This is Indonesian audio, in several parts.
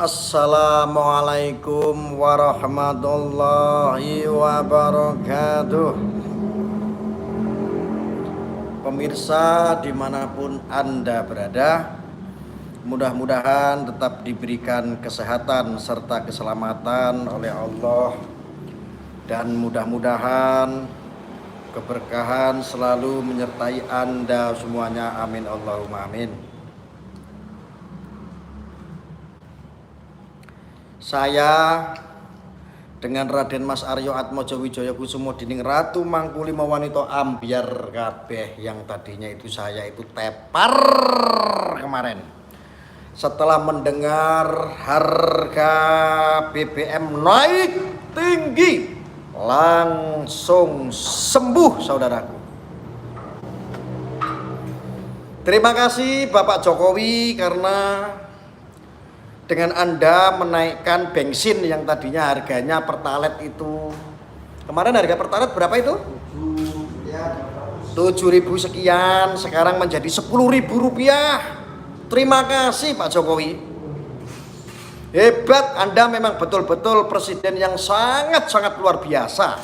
Assalamualaikum warahmatullahi wabarakatuh. Pemirsa dimanapun Anda berada, mudah-mudahan tetap diberikan kesehatan serta keselamatan oleh Allah, dan mudah-mudahan keberkahan selalu menyertai Anda semuanya. Amin Allahumma amin. Saya dengan Raden Mas Aryo Atmojo Wijaya Kusumo Dining Ratu Mangkulima Wanita ambiar kabeh yang tadinya itu saya itu tepar kemarin setelah mendengar harga BBM naik tinggi, langsung sembuh saudaraku. Terima kasih Bapak Jokowi karena dengan Anda menaikkan bensin yang tadinya harganya Pertalite itu, kemarin harga Pertalite berapa itu? 7.000 sekian, sekarang menjadi 10.000 rupiah. Terima kasih Pak Jokowi. Hebat, Anda memang betul-betul presiden yang sangat-sangat luar biasa.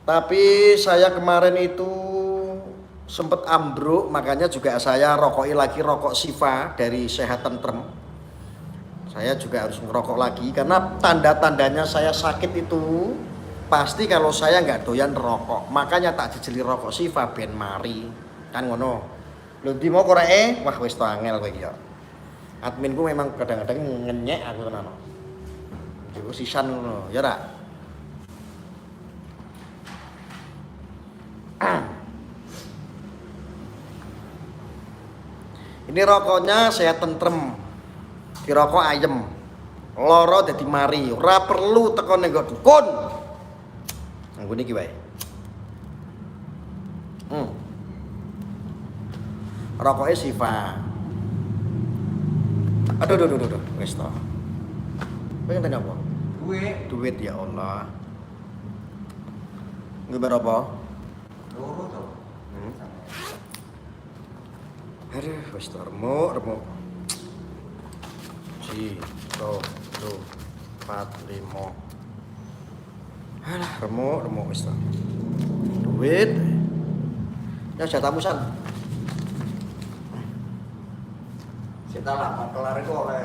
Tapi saya kemarin itu sempat ambruk, makanya juga saya rokoi lagi rokok Siva dari Sehat Tentrem. Saya juga harus ngerokok lagi karena tanda-tandanya saya sakit itu pasti kalau saya nggak doyan rokok. Makanya tak jejeli rokok Siva ben mari. Kan ngono. Lho ndi mau koreke? Wah wis to angel kowe iki ya. Adminku memang kadang-kadang ngenyek aku tenan. Yo sisan ngono, ya ra? Ini rokoknya Sehat Tentrem. Dirokok ayem, loro dadi mari, ora perlu teko ning dukun. Nggo niki wae. Rokoke Siva. Aduh, wis to. Kowe ngenteni apa? Duit ya Allah. Nggih berapa? Loro to. Aduh, wis to remuk. 1, 2, 4, 5. Alah, remuk wis ta. Duit. Ya jatah musan. Kita lah kelar iku oleh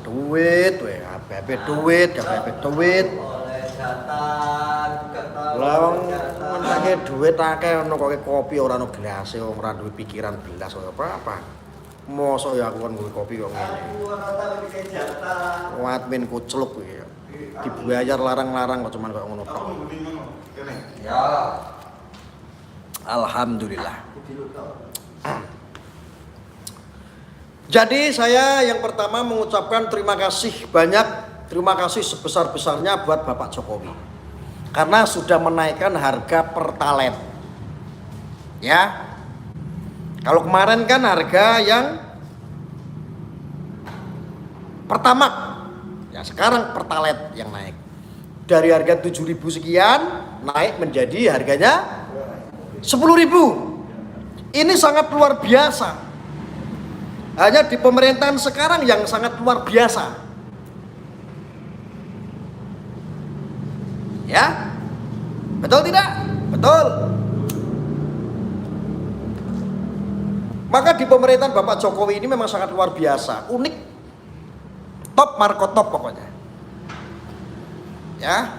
duit we, apa duit. Oleh jatah lawang menake duit akeh ono kok kopi ora ono gelase, wong ora duwe pikiran belas apa. Mosok ya aku kon nggo kopi kok ngene. Ora tau iki jatah. Admin kucluk iki. Dibayar larang-larang kok cuman kok ngono tok. Ya. Alhamdulillah. Jadi saya yang pertama mengucapkan terima kasih banyak, terima kasih sebesar-besarnya buat Bapak Jokowi. Karena sudah menaikkan harga Pertalite. Ya. Kalau kemarin kan harga yang Pertamax. Ya, sekarang Pertalite yang naik. Dari harga 7.000 sekian naik menjadi harganya 10.000. Ini sangat luar biasa. Hanya di pemerintahan sekarang yang sangat luar biasa. Ya, betul tidak? Betul. Maka di pemerintahan Bapak Jokowi ini memang sangat luar biasa, unik, top marko top pokoknya. Ya,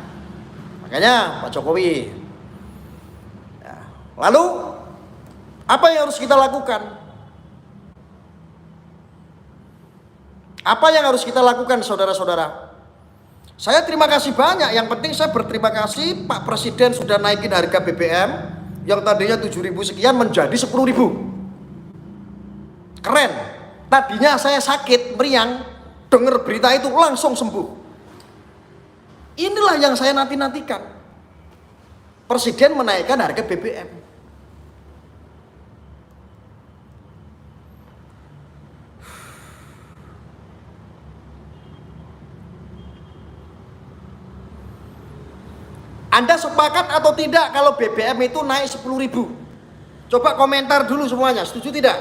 makanya Pak Jokowi. Ya. Lalu apa yang harus kita lakukan? Apa yang harus kita lakukan saudara-saudara? Saya terima kasih banyak. Yang penting saya berterima kasih Pak Presiden sudah naikin harga BBM yang tadinya 7.000 sekian menjadi 10.000. Keren. Tadinya saya sakit, meriang, dengar berita itu langsung sembuh. Inilah yang saya nanti-nantikan. Presiden menaikkan harga BBM. Anda sepakat atau tidak kalau BBM itu naik 10.000? Coba komentar dulu semuanya, setuju tidak?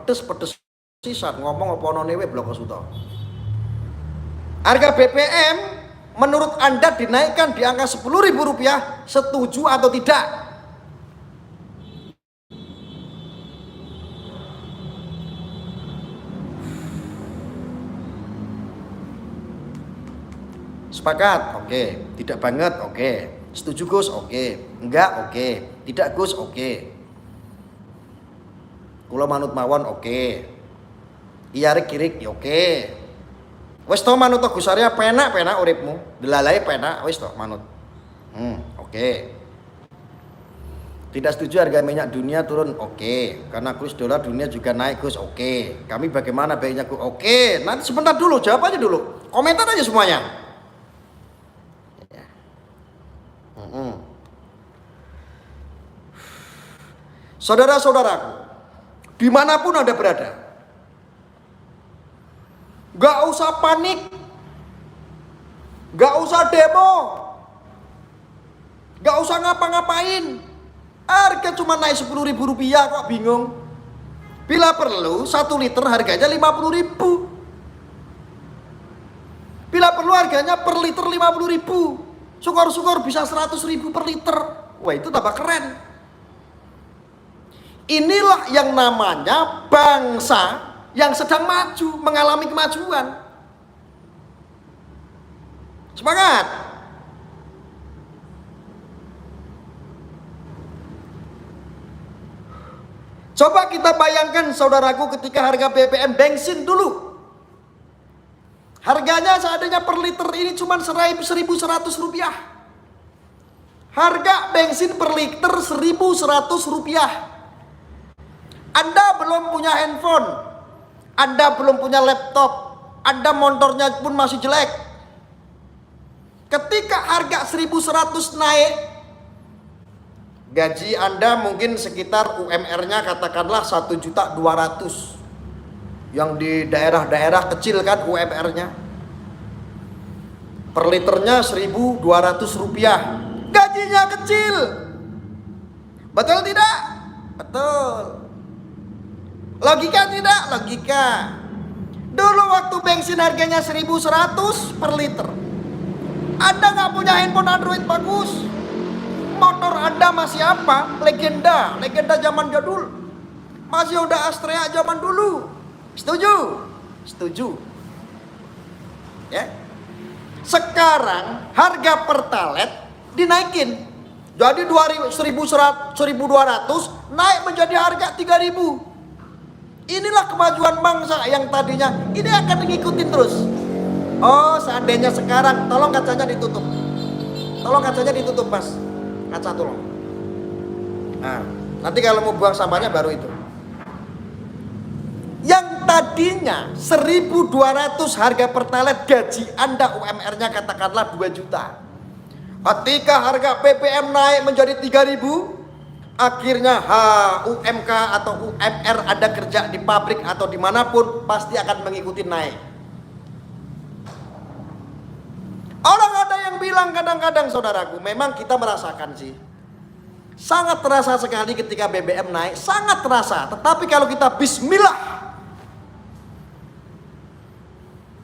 Pedes sisan ngomong apa ono newe blok suto. Harga BBM menurut Anda dinaikkan di angka Rp10.000, setuju atau tidak? Sepakat? Oke. Tidak banget? Oke. Setuju Gus? Oke. Enggak? Oke. Tidak Gus? Oke. Kula manut mawon? Oke. Iya kirik? Oke. Wis to manut to Gus Arya, penak uripmu. Delalai penak, wis to manut. Oke. Tidak setuju harga minyak dunia turun? Oke. Karena kurs dolar dunia juga naik Gus? Oke. Kami bagaimana baiknya Gus? Oke. Nanti sebentar dulu, jawab aja dulu. Komentar aja semuanya. Saudara-saudaraku, dimanapun Anda berada, gak usah panik, gak usah demo, gak usah ngapa-ngapain. Harga cuma naik Rp10.000 kok bingung. Bila perlu 1 liter harganya Rp50.000. Bila perlu harganya per liter Rp50.000. Syukur-syukur bisa Rp100.000 per liter. Wah, itu tambah keren. Inilah yang namanya bangsa yang sedang maju, mengalami kemajuan. Semangat. Coba kita bayangkan saudaraku, ketika harga BBM bensin dulu, harganya seadanya per liter ini cuma Rp1.100. Harga bensin per liter Rp1.100. Anda belum punya handphone, Anda belum punya laptop, Anda motornya pun masih jelek. Ketika harga 1.100 naik, gaji Anda mungkin sekitar UMR-nya katakanlah 1.200.000. Yang di daerah-daerah kecil kan UMR-nya. Per liternya Rp1.200. Gajinya kecil. Betul tidak? Betul. Logika tidak? Logika. Dulu waktu bensin harganya 1.100 per liter, Anda nggak punya handphone Android bagus, motor Anda masih apa? Legenda zaman jadul, masih Honda Astrea zaman dulu. Setuju ya. Sekarang harga pertalite dinaikin, jadi 1.200 naik menjadi harga 3.000. Inilah kemajuan bangsa yang tadinya ini akan ngikutin terus. Oh, seandainya sekarang, tolong kacanya ditutup. Mas. Kaca tolong. Nah, nanti kalau mau buang sampahnya baru itu. Yang tadinya 1.200 harga pertalite, gaji Anda UMR-nya katakanlah 2 juta. Ketika harga BBM naik menjadi 3.000, akhirnya UMK atau UMR Anda kerja di pabrik atau dimanapun pasti akan mengikuti naik. Orang ada yang bilang kadang-kadang saudaraku, memang kita merasakan sih, sangat terasa sekali ketika BBM naik, sangat terasa. Tetapi kalau kita bismillah,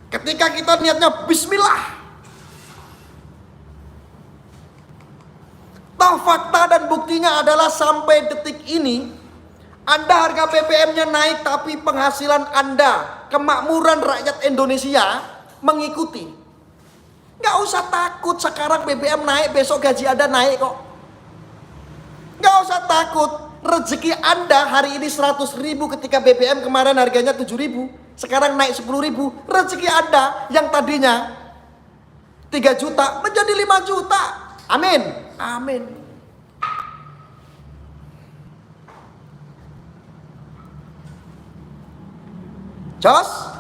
ketika kita niatnya bismillah, fakta dan buktinya adalah sampai detik ini Anda harga BBM-nya naik, tapi penghasilan Anda, kemakmuran rakyat Indonesia mengikuti. Gak usah takut sekarang BBM naik, besok gaji Anda naik kok. Gak usah takut. Rezeki Anda hari ini 100.000 ketika BBM kemarin harganya 7.000, sekarang naik 10.000. Rezeki Anda yang tadinya 3 juta menjadi 5 juta. Amin. Jos,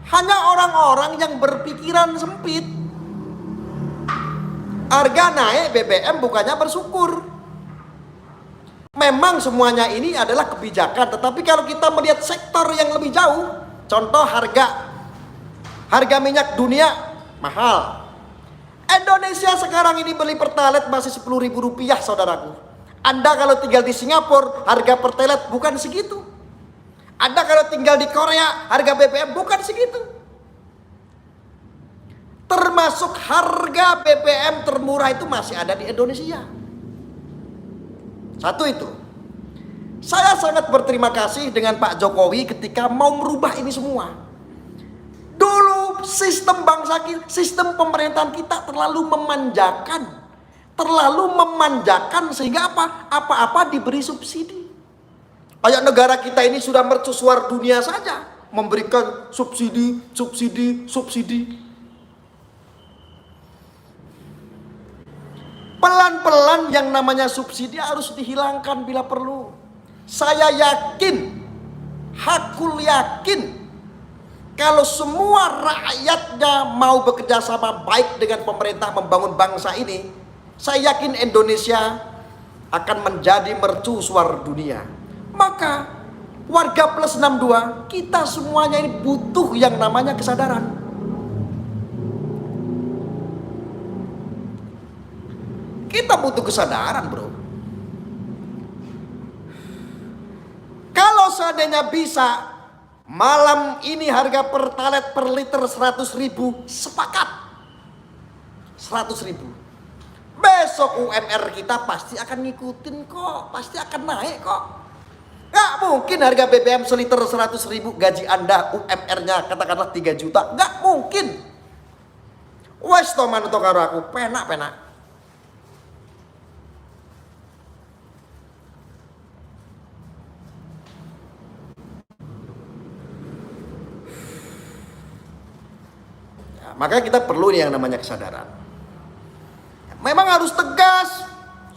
hanya orang-orang yang berpikiran sempit. Harga naik BBM bukannya bersyukur. Memang semuanya ini adalah kebijakan, tetapi kalau kita melihat sektor yang lebih jauh, contoh harga minyak dunia mahal. Indonesia sekarang ini beli pertalite masih Rp10.000, saudaraku. Anda kalau tinggal di Singapura, harga pertelet bukan segitu. Anda kalau tinggal di Korea, harga BBM bukan segitu. Termasuk harga BBM termurah itu masih ada di Indonesia. Satu itu. Saya sangat berterima kasih dengan Pak Jokowi ketika mau merubah ini semua. Dulu sistem bangsa kita, sistem pemerintahan kita terlalu memanjakan. Terlalu memanjakan sehingga apa-apa diberi subsidi. Kayak negara kita ini sudah mercusuar dunia saja, memberikan subsidi. Pelan-pelan yang namanya subsidi harus dihilangkan bila perlu. Saya yakin, hakul yakin, kalau semua rakyatnya mau bekerja sama baik dengan pemerintah membangun bangsa ini, saya yakin Indonesia akan menjadi mercusuar dunia. Maka warga plus 62, kita semuanya ini butuh yang namanya kesadaran. Kita butuh kesadaran, bro. Kalau seandainya bisa malam ini harga pertalite per liter 100.000, sepakat 100.000. Besok UMR kita pasti akan ngikutin kok, pasti akan naik kok. Gak mungkin harga BBM seliter 100.000, gaji Anda UMR-nya katakanlah 3 juta, gak mungkin. Wes to manut karo aku, penak. Ya, makanya kita perlu nih yang namanya kesadaran. Memang harus tegas.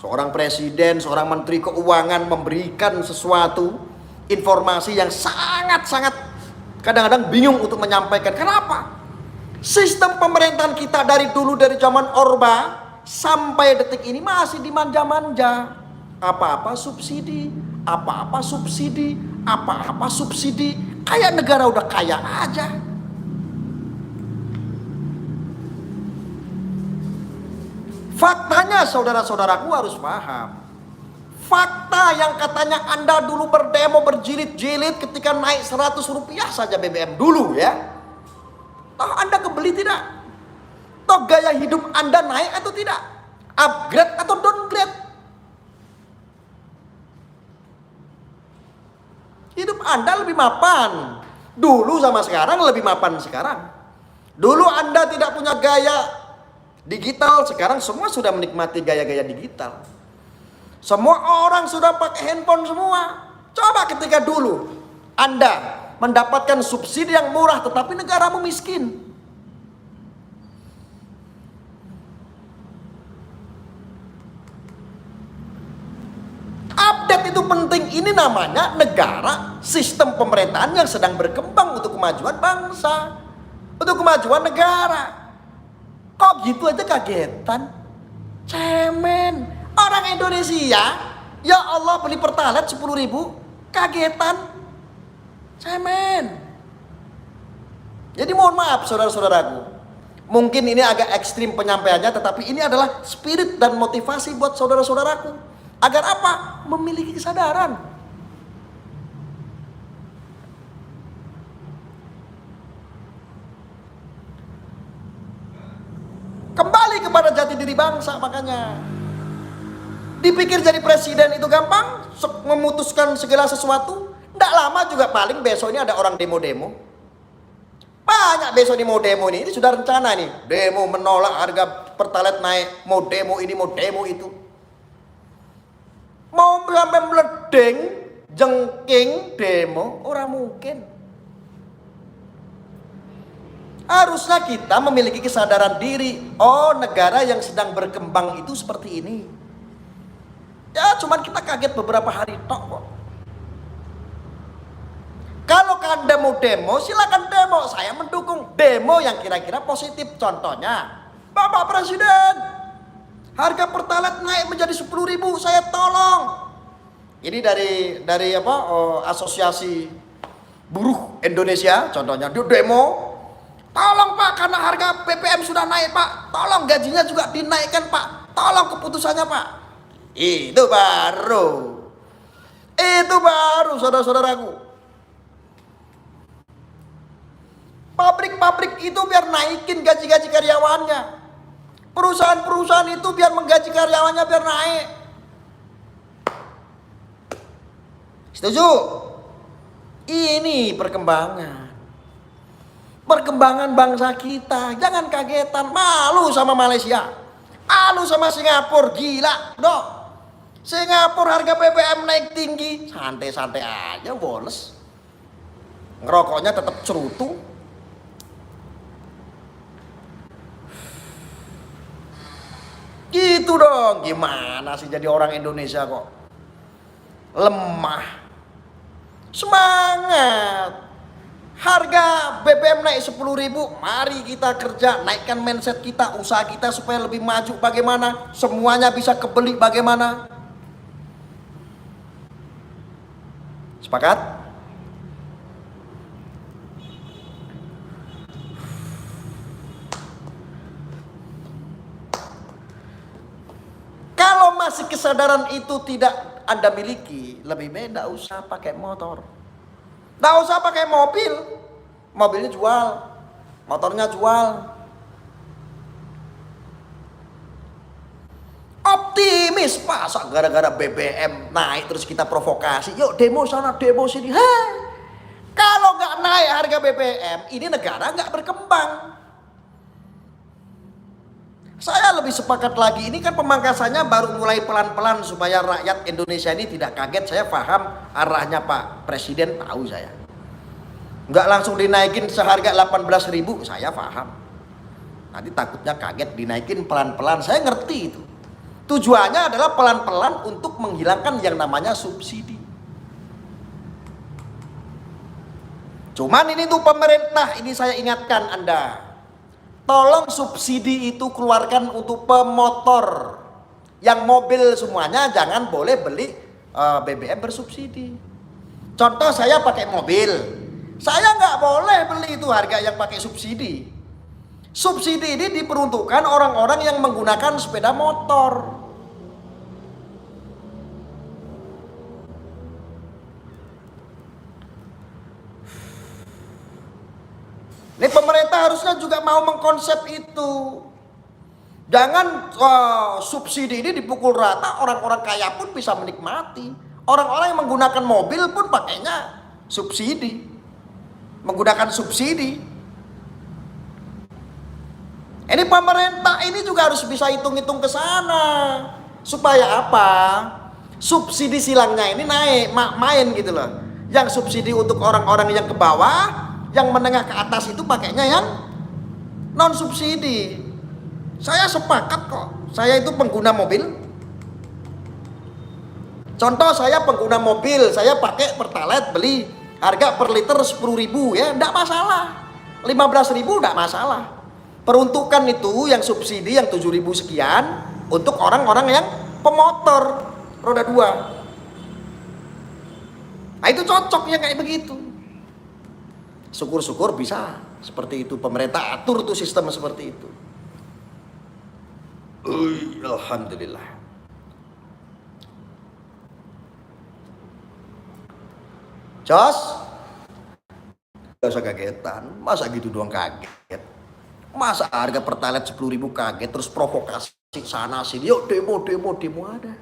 Seorang presiden, seorang menteri keuangan memberikan sesuatu informasi yang sangat-sangat kadang-kadang bingung untuk menyampaikan. Kenapa? Sistem pemerintahan kita dari dulu, dari zaman Orba sampai detik ini masih dimanja-manja. Apa-apa subsidi, apa-apa subsidi, apa-apa subsidi. Kayak negara udah kaya aja. Faktanya saudara-saudaraku harus paham. Fakta yang katanya Anda dulu berdemo berjilid-jilid ketika naik 100 rupiah saja BBM dulu ya. Toh Anda kebeli tidak? Toh gaya hidup Anda naik atau tidak? Upgrade atau downgrade? Hidup Anda lebih mapan. Dulu sama sekarang lebih mapan sekarang. Dulu Anda tidak punya gaya digital, sekarang semua sudah menikmati gaya-gaya digital. Semua orang sudah pakai handphone semua. Coba ketika dulu Anda mendapatkan subsidi yang murah tetapi negaramu miskin. Update itu penting. Ini namanya negara, sistem pemerintahan yang sedang berkembang untuk kemajuan bangsa, untuk kemajuan negara. Kok gitu aja kagetan? Cemen. Orang Indonesia, ya Allah beli pertalite 10.000, kagetan. Cemen. Jadi mohon maaf saudara-saudaraku. Mungkin ini agak ekstrim penyampaiannya, tetapi ini adalah spirit dan motivasi buat saudara-saudaraku. Agar apa? Memiliki kesadaran. Kembali kepada jati diri bangsa. Makanya dipikir jadi presiden itu gampang, memutuskan segala sesuatu. Tidak lama juga paling besok ini ada orang demo-demo. Banyak besok ini mau demo ini sudah rencana nih. Demo menolak harga pertalite naik, mau demo ini, mau demo itu. Mau sampai meledeng, jengking demo, orang mungkin. Harusnya kita memiliki kesadaran diri. Oh, negara yang sedang berkembang itu seperti ini. Ya, cuman kita kaget beberapa hari tok kok. Kalau Anda mau demo, silakan demo. Saya mendukung demo yang kira-kira positif. Contohnya, Bapak Presiden, harga pertalite naik menjadi 10.000, saya tolong. Ini dari Asosiasi Buruh Indonesia, contohnya demo. Tolong Pak, karena harga BBM sudah naik Pak. Tolong gajinya juga dinaikkan Pak. Tolong keputusannya Pak. Itu baru. Itu baru saudara-saudaraku. Pabrik-pabrik itu biar naikin gaji-gaji karyawannya. Perusahaan-perusahaan itu biar menggaji karyawannya biar naik. Setuju? Ini perkembangan. Perkembangan bangsa kita. Jangan kagetan. Malu sama Malaysia. Malu sama Singapura. Gila. Dok. Singapura harga BBM naik tinggi. Santai-santai aja. Boles. Ngerokoknya tetap cerutu. Gitu dong. Gimana sih jadi orang Indonesia kok lemah. Semangat. Harga BBM naik 10.000, mari kita kerja, naikkan mindset kita, usaha kita supaya lebih maju. Bagaimana? Semuanya bisa kebeli bagaimana? Sepakat? Kalau masih kesadaran itu tidak Anda miliki, lebih baik tidak usah pakai motor. Tidak usah pakai mobil. Mobilnya jual, motornya jual. Optimis, masa gara-gara BBM naik terus kita provokasi. Yuk demo sana, demo sini. Hei, kalau nggak naik harga BBM, ini negara nggak berkembang. Saya lebih sepakat lagi, ini kan pemangkasannya baru mulai pelan-pelan supaya rakyat Indonesia ini tidak kaget. Saya paham arahnya Pak Presiden, tahu saya. Nggak langsung dinaikin seharga 18.000, saya paham. Nanti takutnya kaget, dinaikin pelan-pelan, saya ngerti itu. Tujuannya adalah pelan-pelan untuk menghilangkan yang namanya subsidi. Cuman ini tuh pemerintah, ini saya ingatkan Anda. Tolong subsidi itu keluarkan untuk pemotor. Yang mobil semuanya jangan boleh beli BBM bersubsidi. Contoh saya pakai mobil, saya nggak boleh beli itu harga yang pakai subsidi. Subsidi ini diperuntukkan orang-orang yang menggunakan sepeda motor. Ini pemerintah harusnya juga mau mengkonsep itu. Jangan subsidi ini dipukul rata, orang-orang kaya pun bisa menikmati. Orang-orang yang menggunakan mobil pun pakainya subsidi. Menggunakan subsidi. Ini pemerintah ini juga harus bisa hitung-hitung ke sana. Supaya apa? Subsidi silangnya ini naik, main gitu loh. Yang subsidi untuk orang-orang yang ke bawah, yang menengah ke atas itu pakainya yang non subsidi. Saya sepakat kok. Saya itu pengguna mobil. Contoh saya pengguna mobil, saya pakai Pertalite, beli harga per liter 10.000 ya, enggak masalah. 15.000 enggak masalah. Peruntukan itu yang subsidi yang 7.000 sekian untuk orang-orang yang pemotor roda 2. Nah itu cocoknya kayak begitu. Syukur-syukur bisa seperti itu, pemerintah atur tuh sistem seperti itu. Alhamdulillah. Jos, gak usah kagetan, masa gitu doang kaget. Masa harga Pertalite 10.000 kaget terus provokasi sana sini, yuk demo ada.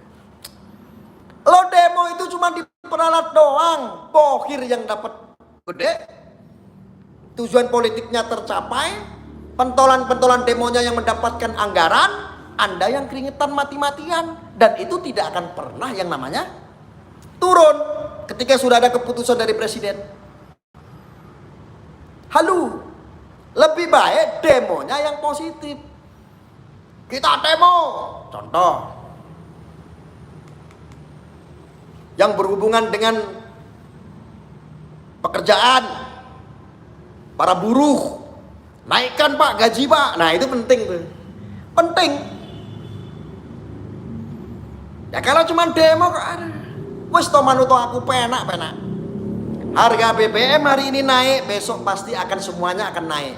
Lo demo itu cuma diperalat doang, bohir yang dapat gede. Tujuan politiknya tercapai, pentolan-pentolan demonya yang mendapatkan anggaran, Anda yang keringetan mati-matian. Dan itu tidak akan pernah yang namanya turun ketika sudah ada keputusan dari presiden. Halu, lebih baik demonya yang positif. Kita demo, contoh yang berhubungan dengan pekerjaan, para buruh, naikkan Pak gaji Pak. Nah itu penting tuh, penting. Ya kalau cuma demo kok ada, wes to manuto aku penak. Harga BBM hari ini naik, besok pasti akan semuanya akan naik.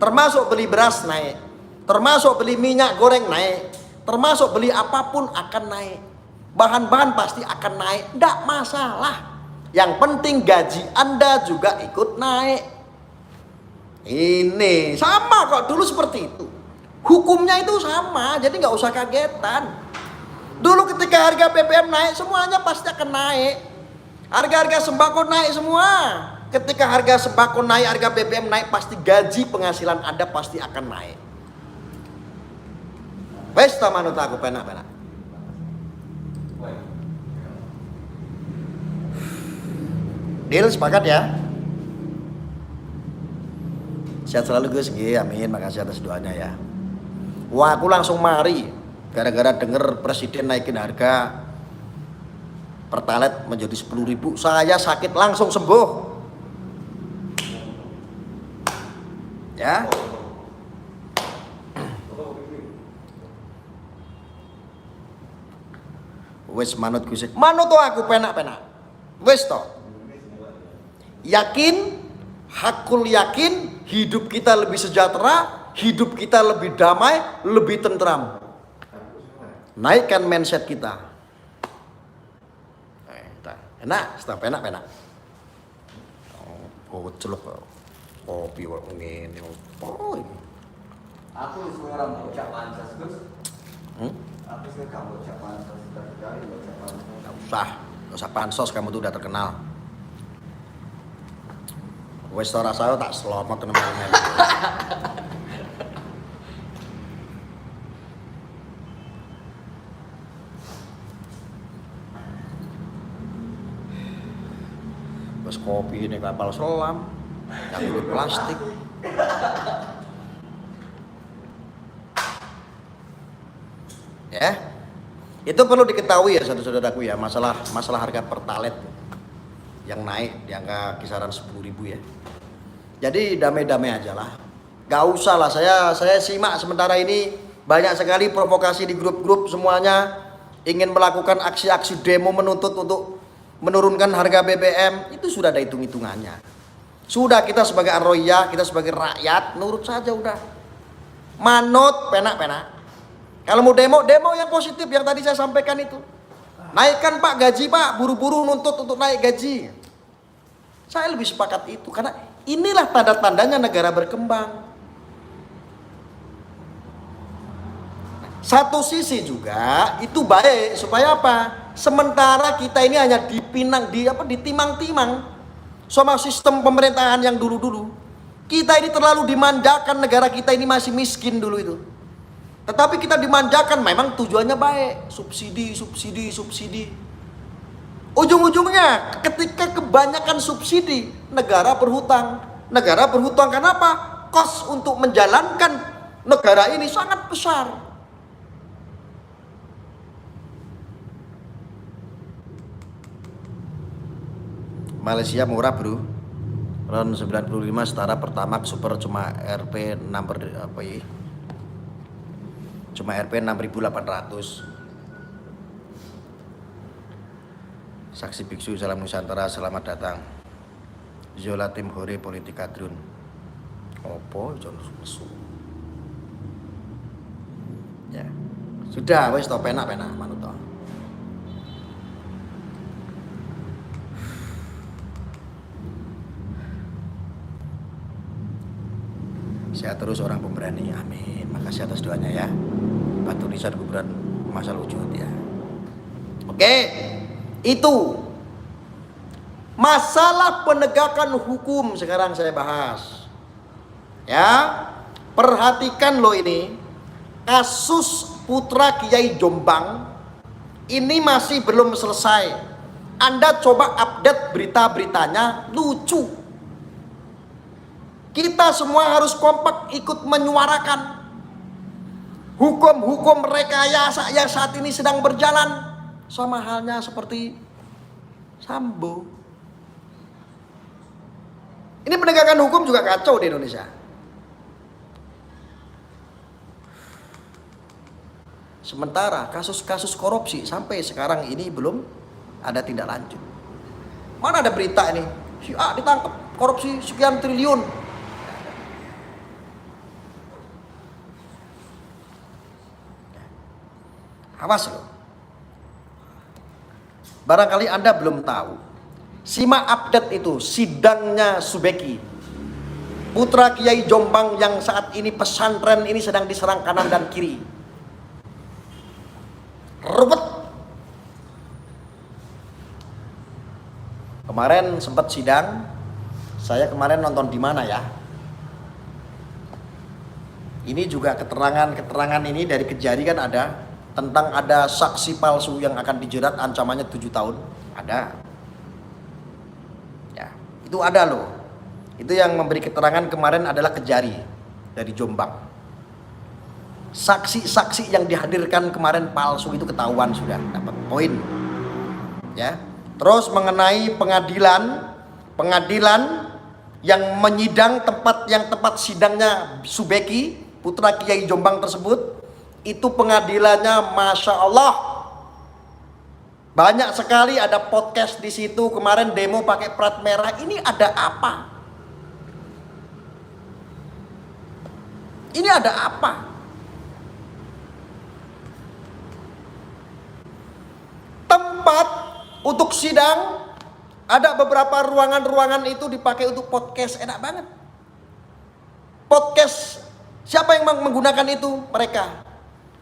Termasuk beli beras naik, termasuk beli minyak goreng naik, termasuk beli apapun akan naik. Bahan-bahan pasti akan naik, tidak masalah. Yang penting gaji Anda juga ikut naik. Ini sama kok, dulu seperti itu. Hukumnya itu sama, jadi nggak usah kagetan. Dulu ketika harga BBM naik, semuanya pasti akan naik. Harga-harga sembako naik semua. Ketika harga sembako naik, harga BBM naik, pasti gaji penghasilan Anda pasti akan naik. Wes ta manut aku penak-penak. Deal, sepakat ya? Sehat selalu Gus, amin, makasih atas doanya ya. Wah, aku langsung mari gara-gara denger presiden naikin harga Pertalite menjadi 10.000, saya sakit langsung sembuh. Ya. Wes manut Gus. Manut to aku penak-penak. Wes to. Yakin, hakul yakin, hidup kita lebih sejahtera, hidup kita lebih damai, lebih tentram. Naikkan mindset kita. Enak, setelah penak. Oh, celuk kopi kok ngene. Oh, ini. Aku sekarang mau ucap pancas Gus. Aku sekarang mau ucap pancas dari ucap pancas. Gak usah pansos, kamu tuh udah terkenal. Wes ora saya tak selamat teman-teman. Wes kopi ini kapal selam, yang kulit plastik. Ya, itu perlu diketahui ya saudara-saudaraku ya, masalah harga Pertalite yang naik di angka kisaran 10.000 ya. Jadi damai-damai aja lah, gak usah lah saya simak sementara ini banyak sekali provokasi di grup-grup, semuanya ingin melakukan aksi-aksi demo menuntut untuk menurunkan harga BBM. Itu sudah ada hitung-hitungannya. Sudah, kita sebagai Ar-Royah, kita sebagai rakyat nurut saja udah. Manut penak-penak. Kalau mau demo yang positif yang tadi saya sampaikan itu. Naikkan Pak gaji Pak, buru-buru nuntut untuk naik gaji. Saya lebih sepakat itu karena inilah tanda-tandanya negara berkembang. Satu sisi juga itu baik supaya apa? Sementara kita ini hanya ditimang-timang sama sistem pemerintahan yang dulu-dulu. Kita ini terlalu dimanjakan, negara kita ini masih miskin dulu itu. Tetapi kita dimanjakan, memang tujuannya baik, subsidi. Ujung-ujungnya ketika kebanyakan subsidi, negara berhutang. Negara berhutang kenapa? Kos untuk menjalankan negara ini sangat besar. Malaysia murah bro, ron 95 setara Pertamax Super cuma Rp 6 apa ya? Cuma Rp 6.800. Saksi Biksu Salam Nusantara, selamat datang. Zola Tim Hore Politika Drun. Opo jon nesu. Ya. Sudah wis to penak-penak manut to. Sehat terus orang pemberani, amin. Makasih atas doanya ya. Batu Nisan Kuburan Masal Wujud ya. Oke, itu masalah penegakan hukum sekarang saya bahas. Ya, perhatikan loh ini. Kasus putra Kiai Jombang ini masih belum selesai. Anda coba update berita-beritanya, lucu. Kita semua harus kompak ikut menyuarakan hukum-hukum rekayasa yang saat ini sedang berjalan, sama halnya seperti Sambo. Ini penegakan hukum juga kacau di Indonesia. Sementara kasus-kasus korupsi sampai sekarang ini belum ada tindak lanjut. Mana ada berita ini, si A ditangkap korupsi sekian triliun. Awas loh. Barangkali Anda belum tahu. Simak update itu, sidangnya Subeki, putra Kiai Jombang yang saat ini pesantren ini sedang diserang kanan dan kiri. Ruwet. Kemarin sempat sidang, saya kemarin nonton di mana ya? Ini juga keterangan ini dari Kejari kan ada, tentang ada saksi palsu yang akan dijerat ancamannya 7 tahun. Ada. Ya, itu ada loh. Itu yang memberi keterangan kemarin adalah Kejari dari Jombang. Saksi-saksi yang dihadirkan kemarin palsu itu ketahuan sudah, dapat poin. Ya. Terus mengenai pengadilan yang menyidang tempat sidangnya Subeki, putra Kiai Jombang tersebut, itu pengadilannya Masya Allah. Banyak sekali ada podcast di situ. Kemarin demo pakai plat merah. Ini ada apa? Ini ada apa? Tempat untuk sidang, ada beberapa ruangan-ruangan itu dipakai untuk podcast. Enak banget. Podcast. Siapa yang menggunakan itu? Mereka.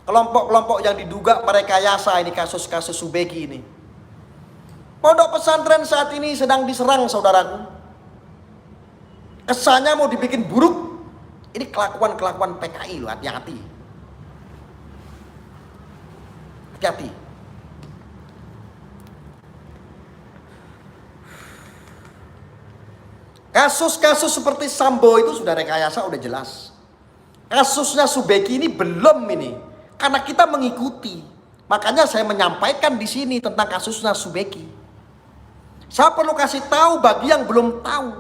Kelompok-kelompok yang diduga merekayasa ini kasus-kasus Subeki ini. Pondok pesantren saat ini sedang diserang, saudaraku. Kesannya mau dibikin buruk. Ini kelakuan-kelakuan PKI loh, hati-hati. Hati-hati. Kasus-kasus seperti Sambo itu sudah rekayasa, udah jelas. Kasusnya Subeki ini belum ini. Karena kita mengikuti, makanya saya menyampaikan di sini tentang kasusnya Subeki. Saya perlu kasih tahu bagi yang belum tahu.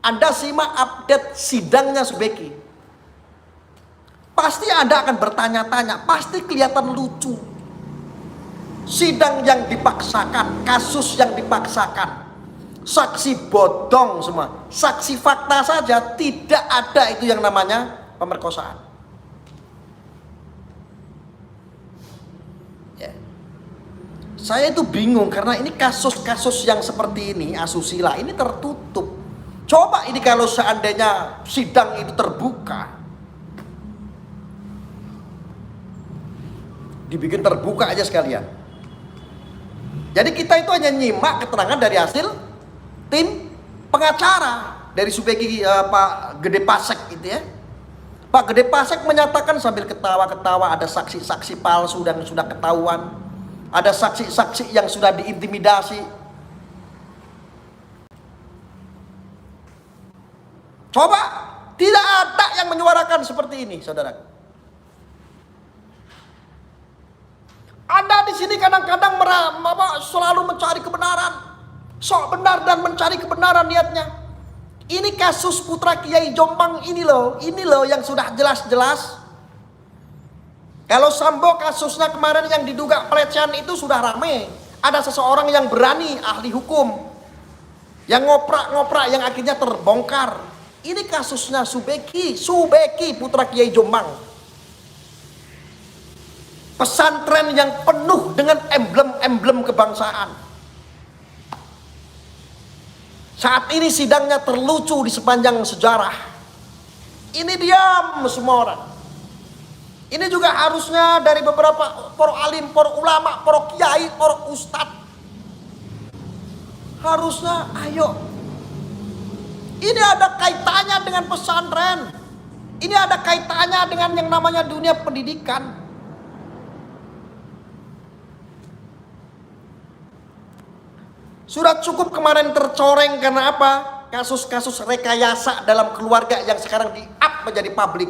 Anda simak update sidangnya Subeki. Pasti Anda akan bertanya-tanya, pasti kelihatan lucu. Sidang yang dipaksakan, kasus yang dipaksakan, saksi bodong semua, saksi fakta saja, tidak ada itu yang namanya pemerkosaan. Saya itu bingung karena ini kasus-kasus yang seperti ini, asusila ini tertutup. Coba ini kalau seandainya sidang itu terbuka, dibikin terbuka aja sekalian. Jadi kita itu hanya nyimak keterangan dari hasil tim pengacara dari Subeki, Pak Gede Pasek gitu ya. Pak Gede Pasek menyatakan sambil ketawa-ketawa ada saksi-saksi palsu dan sudah ketahuan. Ada saksi-saksi yang sudah diintimidasi. Coba, tidak ada yang menyuarakan seperti ini, saudara. Anda di sini kadang-kadang selalu mencari kebenaran, sok benar dan mencari kebenaran niatnya. Ini kasus putra Kiai Jombang ini loh yang sudah jelas-jelas. Kalau Sambo kasusnya kemarin yang diduga pelecehan itu sudah rame. Ada seseorang yang berani, ahli hukum, yang ngoprak-ngoprak yang akhirnya terbongkar. Ini kasusnya Subeki putra Kiai Jombang. Pesantren yang penuh dengan emblem-emblem kebangsaan. Saat ini sidangnya terlucu di sepanjang sejarah. Ini diam semua orang. Ini juga harusnya dari beberapa para alim, para ulama, para kiai, para ustadz. Harusnya ayo. Ini ada kaitannya dengan pesantren. Ini ada kaitannya dengan yang namanya dunia pendidikan. Sudah cukup kemarin tercoreng karena apa? Kasus-kasus rekayasa dalam keluarga yang sekarang di-up menjadi publik.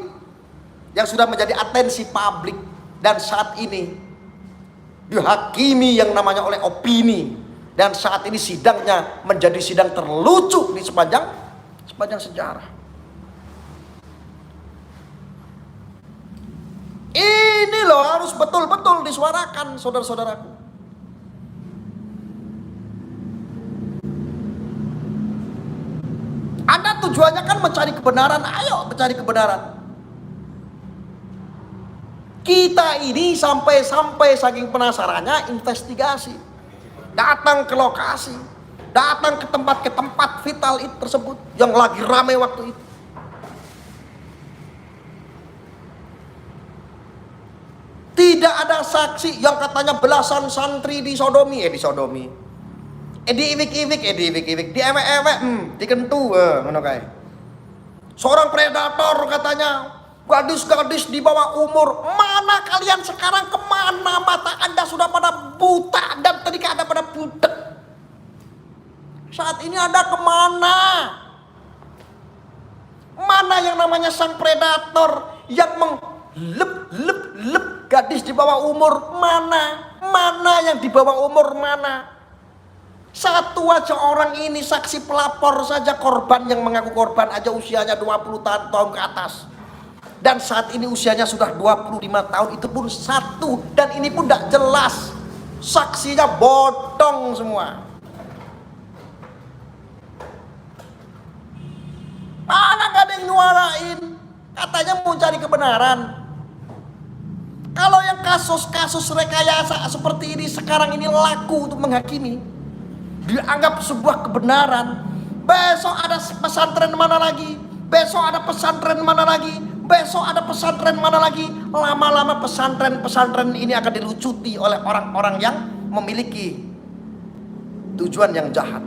Yang sudah menjadi atensi publik. Dan saat ini dihakimi yang namanya oleh opini. Dan saat ini sidangnya menjadi sidang terlucu di sepanjang sejarah. Ini loh harus betul-betul disuarakan, saudara-saudaraku. Anda tujuannya kan mencari kebenaran, ayo mencari kebenaran. Kita ini sampai saking penasarannya investigasi. datang ke lokasi, datang ke tempat vital itu tersebut yang lagi ramai waktu itu. Tidak ada saksi yang katanya belasan santri disodomi, diiwik-iwik, diewek-ewek, dikentu, ngono kae. Seorang predator katanya, gadis-gadis di bawah umur. Mana kalian sekarang, kemana mata Anda sudah pada buta dan telinga Anda pada butek? Saat ini Anda kemana? Mana yang namanya sang predator yang menglep gadis di bawah umur? Mana yang di bawah umur mana? Satu aja orang ini, saksi pelapor saja, korban yang mengaku korban aja usianya 20 tahun ke atas. Dan saat ini usianya sudah 25 tahun, itu pun satu. Dan ini pun tidak jelas, saksinya bodong semua. Mana gak ada yang nyuarain, katanya mau cari kebenaran. Kalau yang kasus-kasus rekayasa seperti ini sekarang ini laku untuk menghakimi, dianggap sebuah kebenaran. Besok ada pesantren mana lagi, besok ada pesantren mana lagi, besok ada pesantren mana lagi. Lama-lama pesantren ini akan dilucuti oleh orang-orang yang memiliki tujuan yang jahat.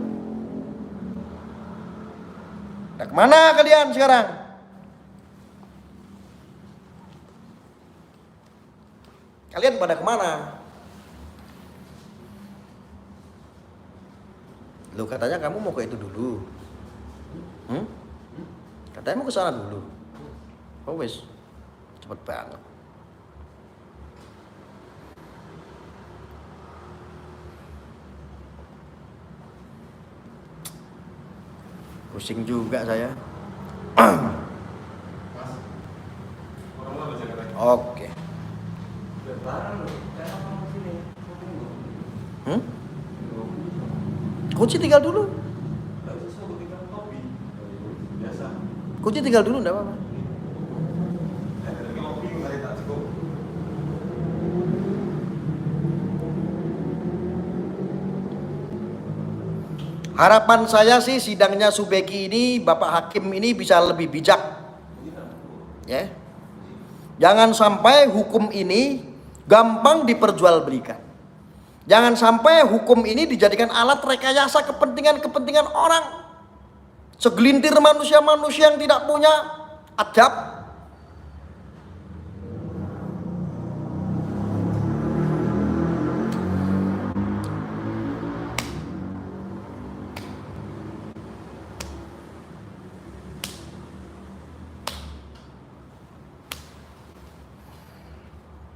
Nah, kemana kalian sekarang? Kalian pada kemana? Lu katanya kamu mau ke itu dulu. Katanya mau ke sana dulu. Oh wes, cepet banget. Pusing juga saya. Oke. Kunci tinggal dulu. Kunci tinggal dulu, enggak apa-apa. Harapan saya sih sidangnya Subeki ini, Bapak Hakim ini bisa lebih bijak. Ya. Jangan sampai hukum ini gampang diperjualbelikan. Jangan sampai hukum ini dijadikan alat rekayasa kepentingan orang. Segelintir manusia-manusia yang tidak punya adab.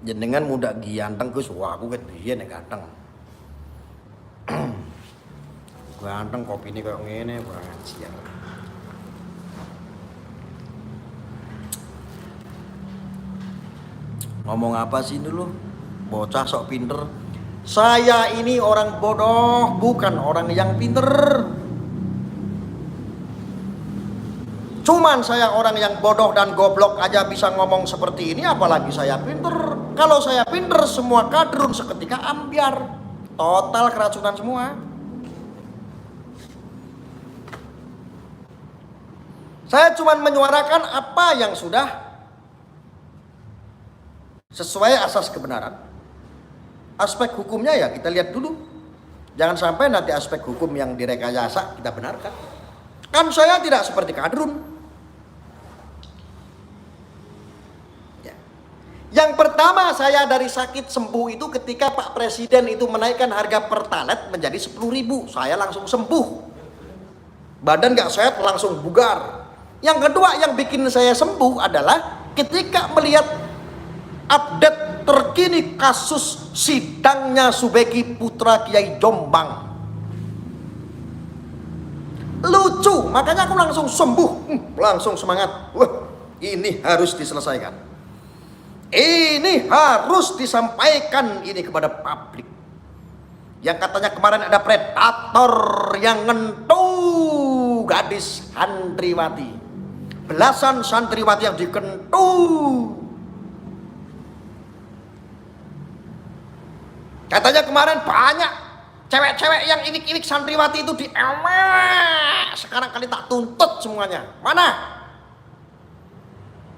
Jenengan muda ganteng Gus, wah aku ket biyen ganteng. Ganteng kopi ini kayak ngene, banget siang. Ngomong apa sih dulu? Bocah sok pinter. Saya ini orang bodoh, bukan orang yang pinter. Cuman saya orang yang bodoh dan goblok aja bisa ngomong seperti ini, apalagi saya pinter. Kalau saya pinter, semua kadrun seketika ambiar. Total keracunan semua. Saya cuman menyuarakan apa yang sudah sesuai asas kebenaran. Aspek hukumnya ya kita lihat dulu. Jangan sampai nanti aspek hukum yang direkayasa kita benarkan. Kan saya tidak seperti kadrun. Yang pertama saya dari sakit sembuh itu ketika Pak Presiden itu menaikkan harga Pertalite menjadi 10.000. Saya langsung sembuh. Badan gak sehat langsung bugar. Yang kedua yang bikin saya sembuh adalah ketika melihat update terkini kasus sidangnya Subeki putra Kiai Jombang. Lucu, makanya aku langsung sembuh. Langsung semangat. Wah, ini harus diselesaikan. Ini harus disampaikan ini kepada publik. Yang katanya kemarin ada predator yang ngentu gadis santriwati. Belasan santriwati yang dikentu. Katanya kemarin banyak Cewek-cewek yang iwik-iwik santriwati itu sekarang kali tak tuntut semuanya. Mana?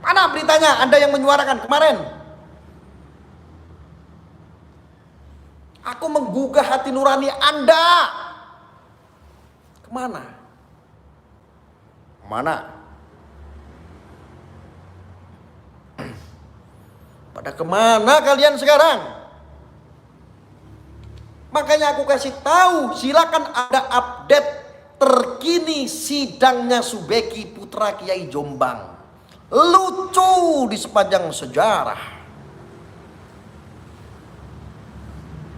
Mana beritanya? Anda yang menyuarakan kemarin. Aku menggugah hati nurani Anda. Kemana? Mana? Pada kemana kalian sekarang? Makanya aku kasih tahu, silakan ada update terkini sidangnya Subeki putra Kiai Jombang. Lucu di sepanjang sejarah.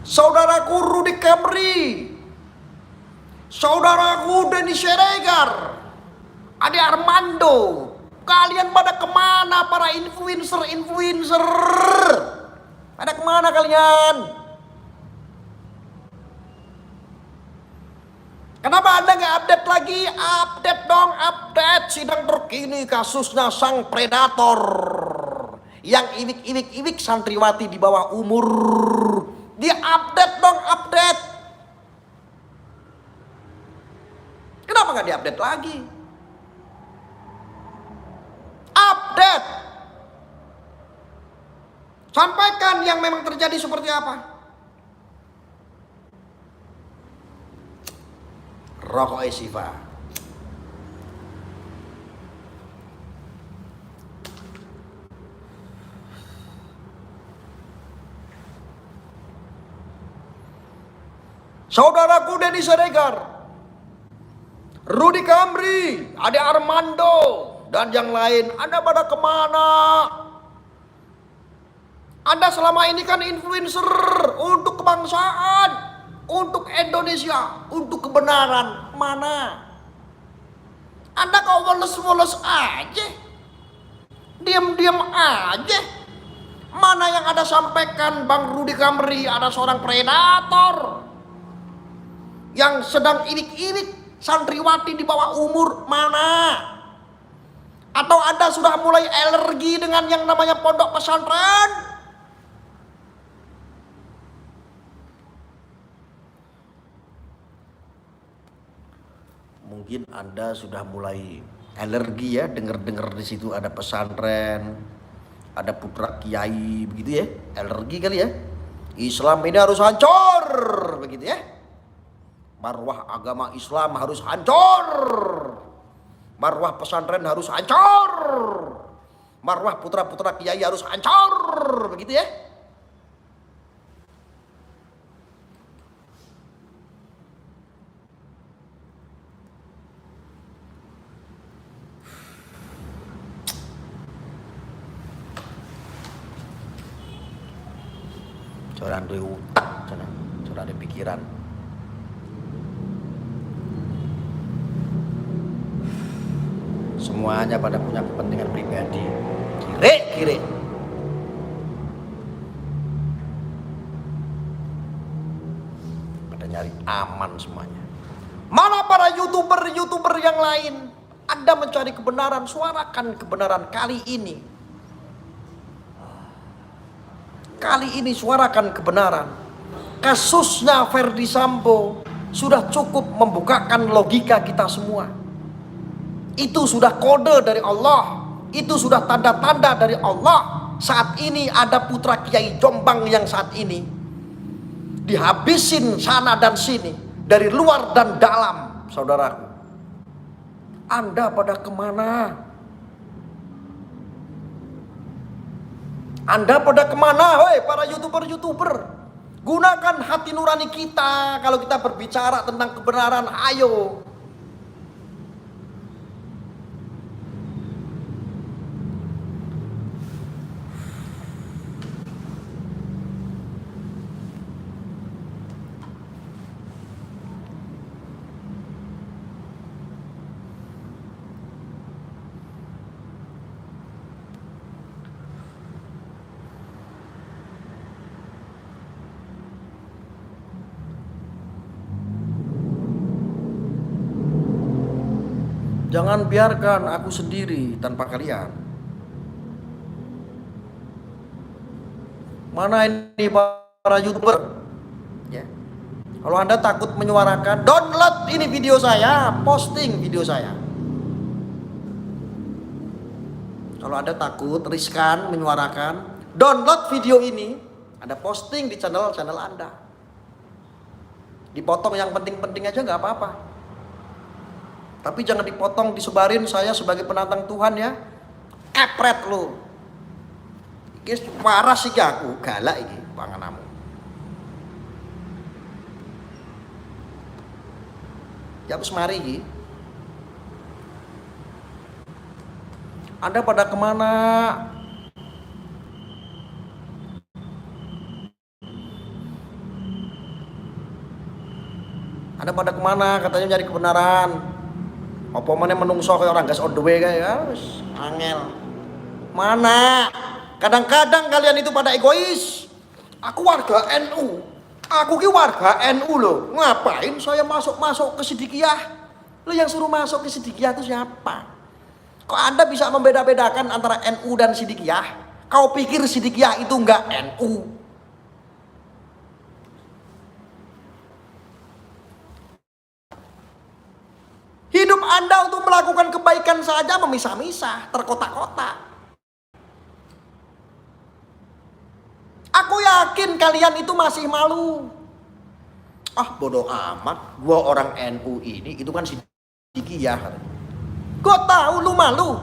Saudaraku Rudy Kamri, saudaraku Denny Siregar, Ade Armando, kalian pada kemana para influencer? Pada kemana kalian? Kenapa Anda nggak update lagi? Update dong, update sidang terkini kasusnya sang predator yang iwik santriwati di bawah umur. Dia update dong, update. Kenapa nggak diupdate lagi? Update. Sampaikan yang memang terjadi seperti apa. Rokok Siva. Saudaraku Denny Siregar, Rudy Kamri, Ade Armando, dan yang lain, Anda pada kemana? Anda selama ini kan influencer untuk kebangsaan, untuk Indonesia, untuk kebenaran. Mana? Anda kok woles-woles aja, diam-diam aja. Mana yang Anda sampaikan Bang Rudy Kamri ada seorang predator yang sedang iwik-iwik santriwati di bawah umur? Mana? Atau Anda sudah mulai alergi dengan yang namanya pondok pesantren? Mungkin Anda sudah mulai alergi ya, dengar-dengar di situ ada pesantren, ada putra kiai begitu ya, alergi kali ya. Islam ini harus hancur begitu ya. Marwah agama Islam harus hancur. Marwah pesantren harus hancur. Marwah putra-putra kiai harus hancur begitu ya. Coran duwe utak, coran ada pikiran. Semuanya pada punya kepentingan pribadi. Kire. Pada nyari aman semuanya. Mana para YouTuber yang lain? Anda mencari kebenaran, suarakan kebenaran kali ini. Kali ini suarakan kebenaran. Kasusnya Ferdy Sambo sudah cukup membukakan logika kita semua. Itu sudah kode dari Allah. Itu sudah tanda-tanda dari Allah. Saat ini ada putra Kiai Jombang yang saat ini dihabisin sana dan sini, dari luar dan dalam, saudaraku. Anda pada kemana? Anda pada kemana, woi para YouTuber? Gunakan hati nurani kita kalau kita berbicara tentang kebenaran, ayo. Jangan biarkan aku sendiri tanpa kalian. Mana ini para YouTuber? Ya. Kalau Anda takut menyuarakan, download ini video saya, posting video saya. Kalau Anda takut, riskan menyuarakan, download video ini, Anda posting di channel Anda. Dipotong yang penting-penting aja nggak apa-apa. Tapi jangan dipotong, disebarin saya sebagai penantang Tuhan ya. Kepret lu. Iki waras iki aku, galak iki panganamu. Ya wis mari iki. Anda pada kemana? Anda pada kemana? Katanya nyari kebenaran. Apa mana menungso kayak orang gas on the way kayak ya, wis angel. Mana? Kadang-kadang kalian itu pada egois. Aku warga NU. Aku ki warga NU loh. Ngapain saya masuk ke Sidikiyah? Lo yang suruh masuk ke Sidikiyah itu siapa? Kok Anda bisa membeda-bedakan antara NU dan Sidikiyah? Kau pikir Sidikiyah itu enggak NU? Hidup Anda untuk melakukan kebaikan saja memisah-misah, terkotak-kotak. Aku yakin kalian itu masih malu. Ah bodoh amat, gua orang NU ini, itu kan Sidikiyah. Gua tahu lu malu.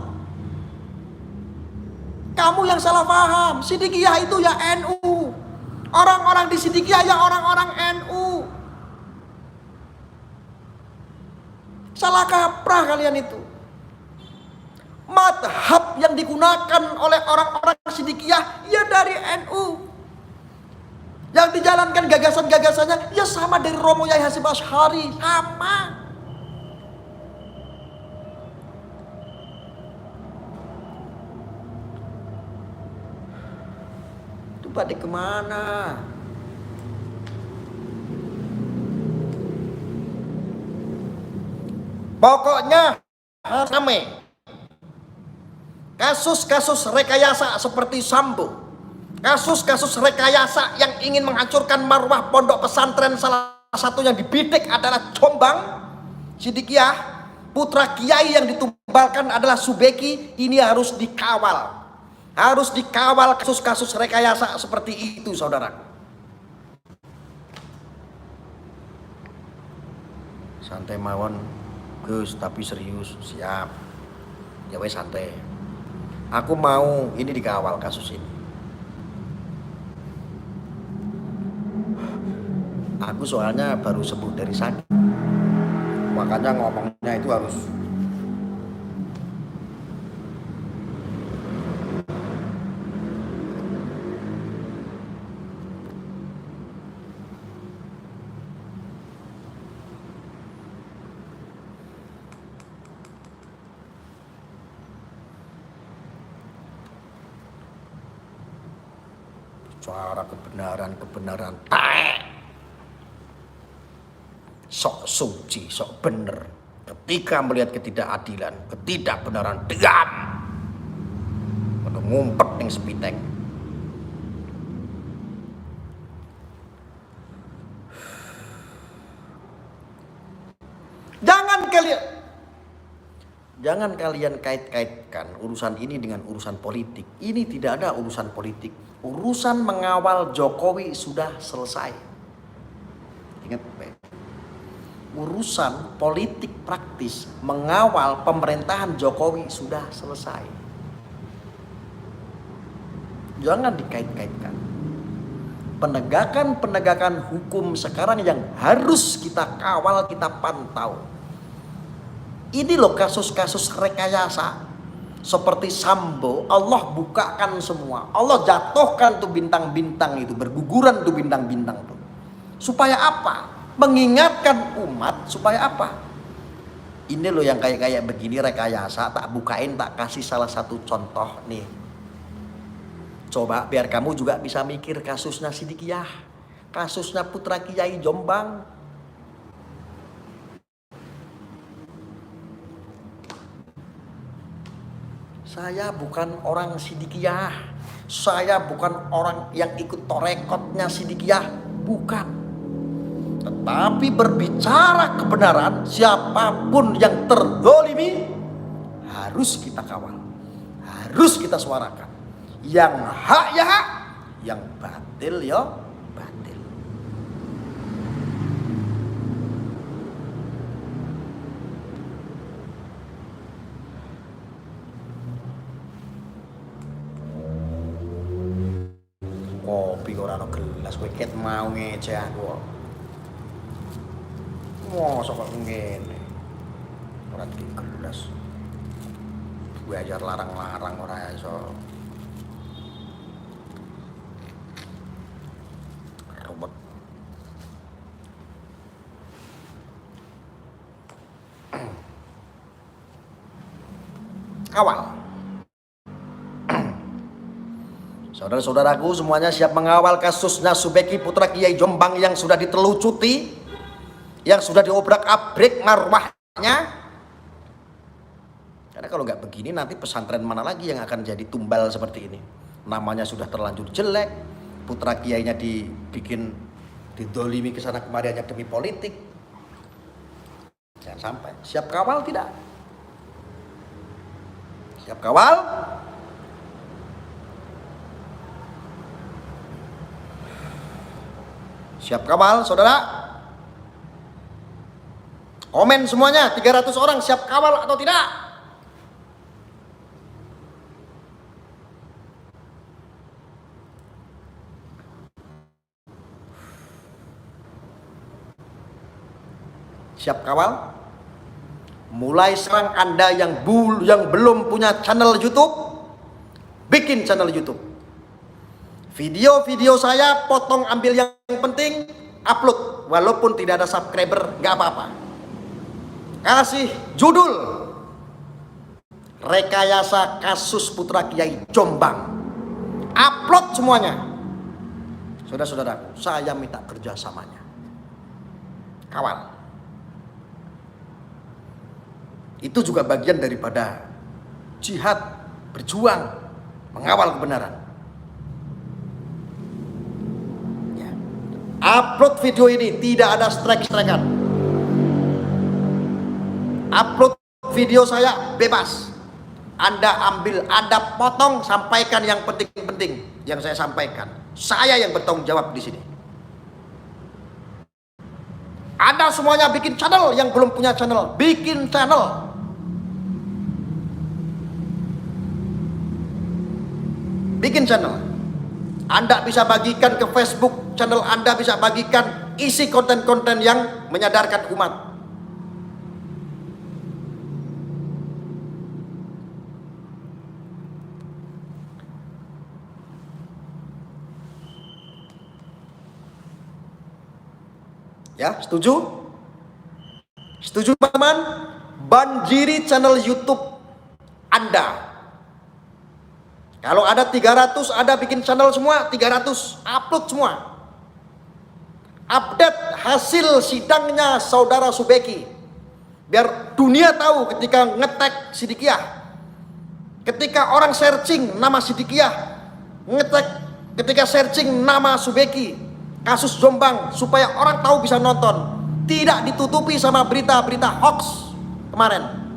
Kamu yang salah paham, Sidikiyah itu ya NU. Orang-orang di Sidikiyah ya orang-orang NU. Salah kaprah kalian itu. Madhab yang digunakan oleh orang-orang Sidikiyah ya dari NU. Yang dijalankan gagasan-gagasannya ya sama dari Romo Yai Hasyim Asy'ari, sama. Itu pada kemana? Pokoknya rame. Kasus-kasus rekayasa seperti Sambo. Kasus-kasus rekayasa yang ingin menghancurkan marwah pondok pesantren, salah satu yang dibidik adalah Jombang, Sidikiyah. Putra kiai yang ditumbalkan adalah Subeki. Ini harus dikawal. Harus dikawal kasus-kasus rekayasa seperti itu, saudara. Santai mawon, Gus, tapi serius, siap. Ya wes santai. Aku mau ini dikawal kasus ini. Aku soalnya baru sembuh dari sakit, makanya ngomongnya itu harus suara kebenaran sok suci, sok bener. Ketika melihat ketidakadilan, ketidakbenaran, diam. Atau ngumpet yang sepiteng. Jangan kalian kait-kaitkan urusan ini dengan urusan politik. Ini tidak ada urusan politik. Urusan mengawal Jokowi sudah selesai. Ingat baik. Urusan politik praktis mengawal pemerintahan Jokowi sudah selesai. Jangan dikait-kaitkan. Penegakan hukum sekarang yang harus kita kawal, kita pantau. Ini loh kasus-kasus rekayasa seperti Sambo. Allah bukakan semua. Allah jatuhkan tuh bintang-bintang itu, berguguran tuh bintang-bintang tuh. Supaya apa? Mengingatkan umat supaya apa? Ini loh yang kayak begini rekayasa, tak bukain, tak kasih salah satu contoh nih. Coba biar kamu juga bisa mikir kasusnya Sidikiyah, kasusnya putra Kiai Jombang. Saya bukan orang Sidikiyah, saya bukan orang yang ikut torekotnya Sidikiyah, bukan. Tapi berbicara kebenaran, siapapun yang terzalimi harus kita kawal, harus kita suarakan. Yang hak ya hak, yang batil ya batil. Kopi ora ono gelas, kowe ket mau ngece aku. Mosok kok ngene. Ora di gelas. Gue ajar larang-larang ora iso. Robot. Awal. Saudara-saudaraku semuanya siap mengawal kasusnya Subeki putra Kiai Jombang yang sudah ditelucuti, yang sudah diobrak-abrik marwahnya. Karena kalau nggak begini nanti pesantren mana lagi yang akan jadi tumbal seperti ini. Namanya sudah terlanjur jelek, putra kiainya dibikin didolimi kesana kemari hanya demi politik. Jangan sampai. Siap kawal tidak? Siap kawal? Siap kawal, saudara? Komen semuanya, 300 orang siap kawal atau tidak? Siap kawal? Mulai sekarang Anda yang belum punya channel YouTube, bikin channel YouTube. Video-video saya potong ambil yang penting, upload. Walaupun tidak ada subscriber, nggak apa-apa. Kasih judul rekayasa kasus putra Kiai Jombang. Upload semuanya. Saudara-saudaraku, saya minta kerjasamanya. Kawal. Itu juga bagian daripada jihad, berjuang, mengawal kebenaran. Upload video ini, tidak ada strike-strikan. Upload video saya bebas. Anda ambil, Anda potong, sampaikan yang penting-penting yang saya sampaikan. Saya yang bertanggung jawab di sini. Anda semuanya bikin channel, yang belum punya channel, bikin channel. Bikin channel. Anda bisa bagikan ke Facebook, channel Anda bisa bagikan isi konten-konten yang menyadarkan umat. Ya, setuju? Setuju teman-teman? Banjiri channel YouTube Anda. Kalau ada 300, Anda bikin channel semua, 300, upload semua. Update hasil sidangnya saudara Subeki. Biar dunia tahu ketika ngetek Sidikiyah. Ketika orang searching nama Sidikiyah, ngetek ketika searching nama Subeki, kasus Jombang, supaya orang tahu bisa nonton. Tidak ditutupi sama berita-berita hoax kemarin.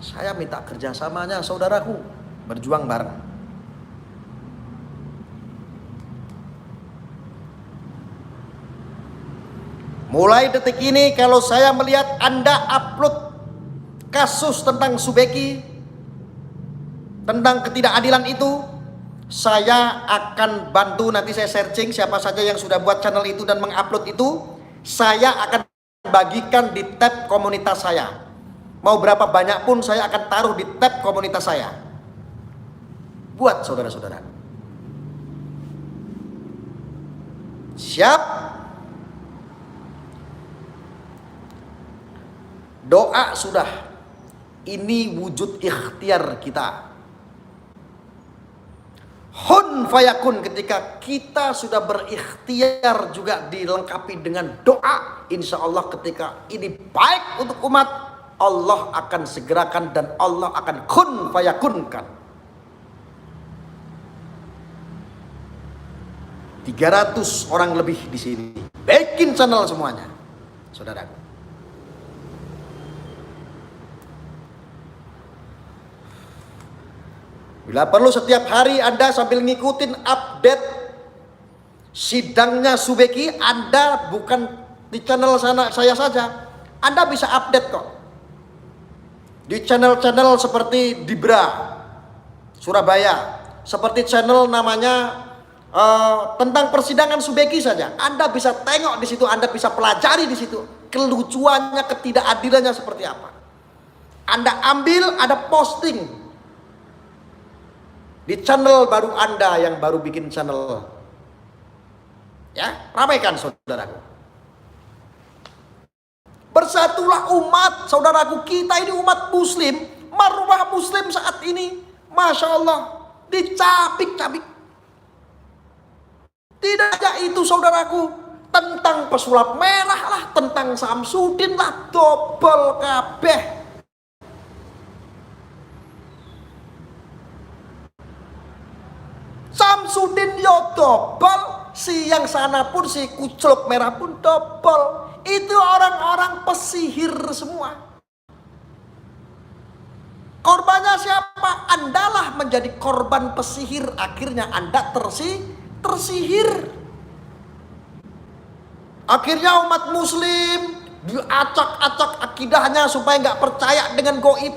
Saya minta kerjasamanya saudaraku, berjuang bareng. Mulai detik ini kalau saya melihat Anda upload kasus tentang Subeki, tentang ketidakadilan itu, saya akan bantu. Nanti saya searching siapa saja yang sudah buat channel itu dan mengupload itu, saya akan bagikan di tab komunitas saya. Mau berapa banyak pun saya akan taruh di tab komunitas saya. Buat saudara-saudara. Siap? Doa sudah. Ini wujud ikhtiar kita. Hun fayakun, ketika kita sudah berikhtiar juga dilengkapi dengan doa. Insya Allah ketika ini baik untuk umat, Allah akan segerakan dan Allah akan kun fayakunkan. 300 orang lebih di sini. Bikin channel semuanya, saudaraku. Bila perlu setiap hari Anda sambil ngikutin update sidangnya Subeki, Anda bukan di channel saya saja, Anda bisa update kok. Di channel-channel seperti Dibra Surabaya, seperti channel namanya tentang persidangan Subeki saja, Anda bisa tengok di situ, Anda bisa pelajari di situ kelucuannya, ketidakadilannya seperti apa. Anda ambil, ada posting di channel baru Anda yang baru bikin channel. Ya, ramaikan saudaraku. Bersatulah umat, saudaraku. Kita ini umat muslim, marwah muslim saat ini, Masya Allah, dicabik-cabik. Tidak aja itu saudaraku, tentang pesulap merah lah, tentang Samsudin lah, dobel kabeh. Samsudin yo dobel, si yang sana pun, si kucluk merah pun dobel. Itu orang-orang pesihir semua. Korbannya siapa? Andalah menjadi korban pesihir. Akhirnya Anda tersihir. Akhirnya umat muslim diacak-acak akidahnya supaya nggak percaya dengan goib.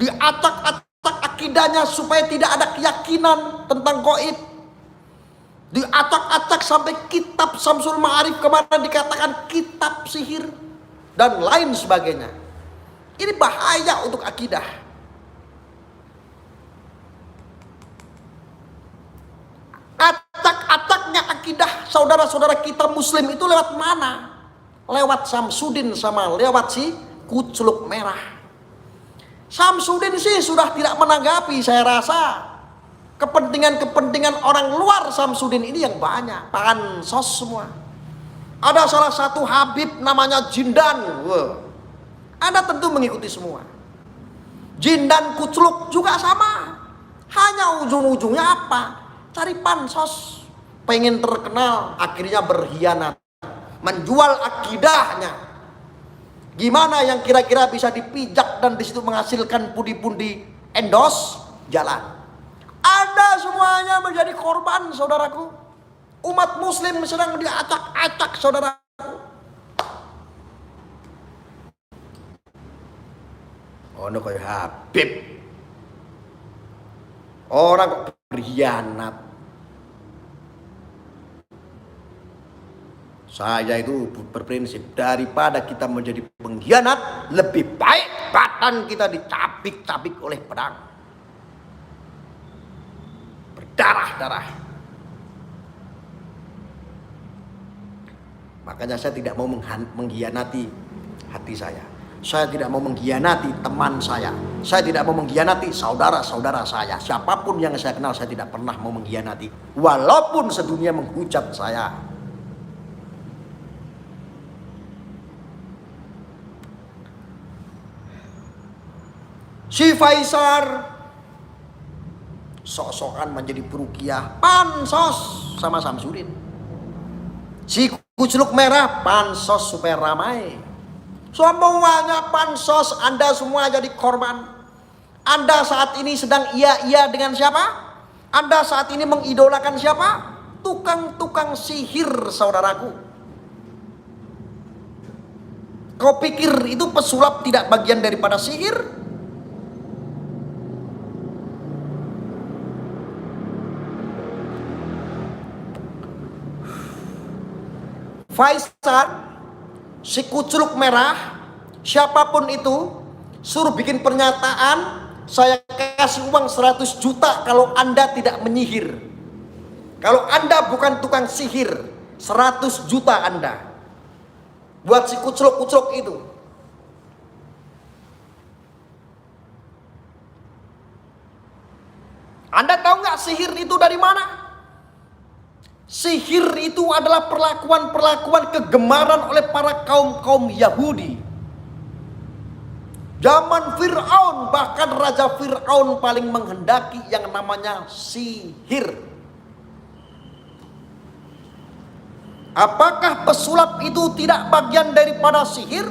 Diacak-acak akidahnya supaya tidak ada keyakinan tentang goib. Diacak-acak sampai kitab Syamsul Ma'arif kemarin dikatakan kitab sihir dan lain sebagainya. Ini bahaya untuk akidah. Acak-acaknya akidah saudara-saudara kita muslim itu lewat mana? Lewat Samsudin sama lewat si kucluk merah. Samsudin sih sudah tidak menanggapi, saya rasa. Kepentingan-kepentingan orang luar Samsudin ini yang banyak. Pansos semua. Ada salah satu Habib namanya Jindan. Anda tentu mengikuti semua. Jindan kucluk juga sama. Hanya ujung-ujungnya apa? Cari pansos. Pengen terkenal, akhirnya berkhianat. Menjual akidahnya. Gimana yang kira-kira bisa dipijak dan disitu menghasilkan pundi-pundi endos? Jalan. Anda semuanya menjadi korban, saudaraku. Umat muslim sedang diacak-acak, saudaraku. Ono kayak Habib. Orang kok berkhianat. Saya itu berprinsip, daripada kita menjadi pengkhianat, lebih baik badan kita dicabik-cabik oleh pedang. Berdarah-darah. Makanya saya tidak mau mengkhianati hati saya. Saya tidak mau mengkhianati teman saya. Saya tidak mau mengkhianati saudara-saudara saya. Siapapun yang saya kenal, saya tidak pernah mau mengkhianati. Walaupun sedunia menghujat saya. Si Faisal sok-sokan menjadi peruqyah, pansos sama Samsudin. Si kucluk merah pansos supaya ramai. Semuanya pansos, Anda semua jadi korban. Anda saat ini sedang iya-iya dengan siapa? Anda saat ini mengidolakan siapa? Tukang-tukang sihir, saudaraku. Kau pikir itu pesulap tidak bagian daripada sihir? Faisal, si kucluk merah, siapapun itu, suruh bikin pernyataan, saya kasih uang 100 juta kalau Anda tidak menyihir. Kalau Anda bukan tukang sihir, 100 juta Anda. Buat si kucluk-kucluk itu. Anda tahu nggak sihir itu dari mana? Sihir itu adalah perlakuan-perlakuan kegemaran oleh para kaum-kaum Yahudi. Zaman Fir'aun, bahkan Raja Fir'aun paling menghendaki yang namanya sihir. Apakah pesulap itu tidak bagian daripada sihir?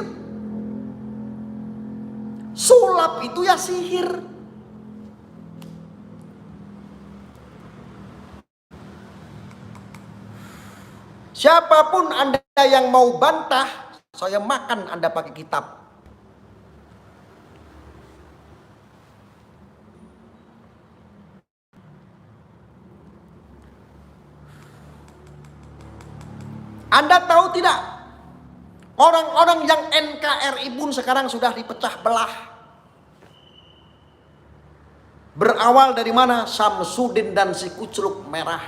Sulap itu ya sihir. Siapapun Anda yang mau bantah, saya makan Anda pakai kitab. Anda tahu tidak? Orang-orang yang NKRI pun sekarang sudah dipecah belah. Berawal dari mana? Samsudin dan si Kucluk Merah.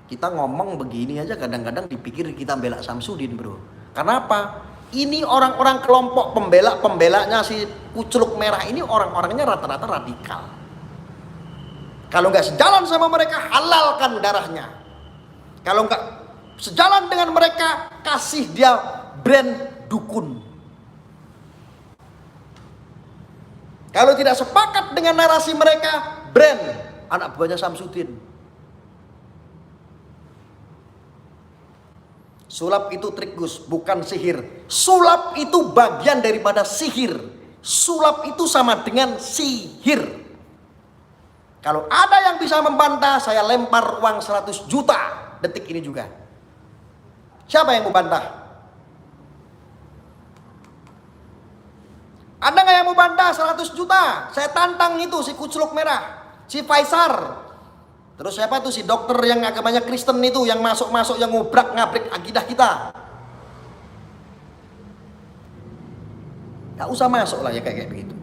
Kita ngomong begini aja kadang-kadang dipikir kita bela Samsudin, bro. Kenapa? Ini orang-orang kelompok pembelanya si Kucluk Merah ini orang-orangnya rata-rata radikal. Kalau nggak sejalan sama mereka, halalkan darahnya. Kalau nggak sejalan dengan mereka, kasih dia brand dukun. Kalau tidak sepakat dengan narasi mereka, brand anak buahnya Samsudin. Sulap itu trik, Gus, bukan sihir. Sulap itu bagian daripada sihir. Sulap itu sama dengan sihir. Kalau ada yang bisa membantah, saya lempar uang 100 juta detik ini juga. Siapa yang membantah? Ada nggak yang membantah 100 juta? Saya tantang itu si Kucluk Merah, si Faisar. Terus siapa tuh si dokter yang agamanya Kristen itu, yang masuk-masuk, yang ngobrak-ngabrik akidah kita. Gak usah masuk lah ya kayak begitu.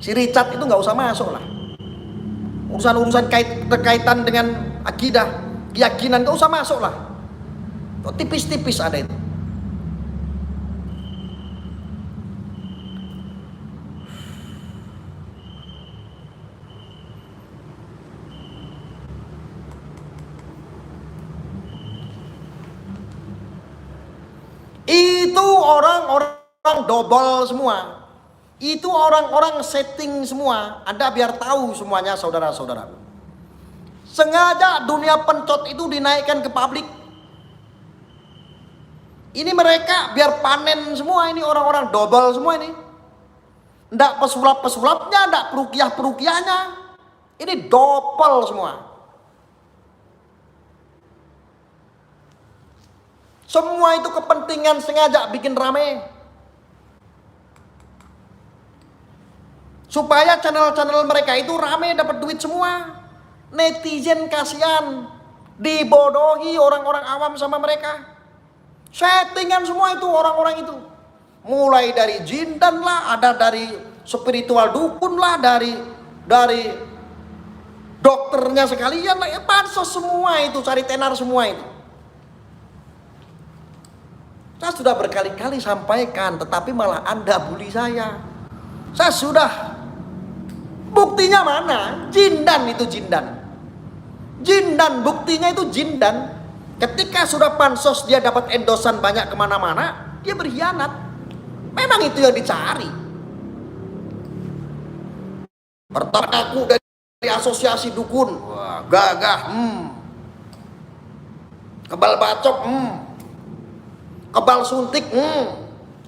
Si Richard itu gak usah masuk lah. Urusan-urusan terkaitan dengan akidah, keyakinan gak usah masuk lah. Kok tipis-tipis ada itu. Itu orang-orang dobol semua. Itu orang-orang setting semua. Anda biar tahu semuanya, saudara-saudara. Sengaja dunia pencot itu dinaikkan ke publik. Ini mereka biar panen semua, ini orang-orang dobol semua ini. Nggak pesulap-pesulapnya, nggak perukiah-perukiahnya. Ini dobol semua. Semua itu kepentingan sengaja bikin rame. Supaya channel-channel mereka itu rame, dapat duit semua. Netizen kasihan, dibodohi orang-orang awam sama mereka. Settingan semua itu orang-orang itu. Mulai dari jindan lah, ada dari spiritual dukun lah, dari dokternya sekalian lah, ya bansos semua itu, cari tenar semua itu. Saya sudah berkali-kali sampaikan, tetapi malah Anda bully saya. Saya sudah, buktinya mana? Jindan itu jindan. Jindan, buktinya itu jindan. Ketika sudah pansos dia dapat endosan banyak kemana-mana, dia berkhianat. Memang itu yang dicari. Pertama aku dari asosiasi dukun, wah, gagah, kebal bacok, kebal suntik,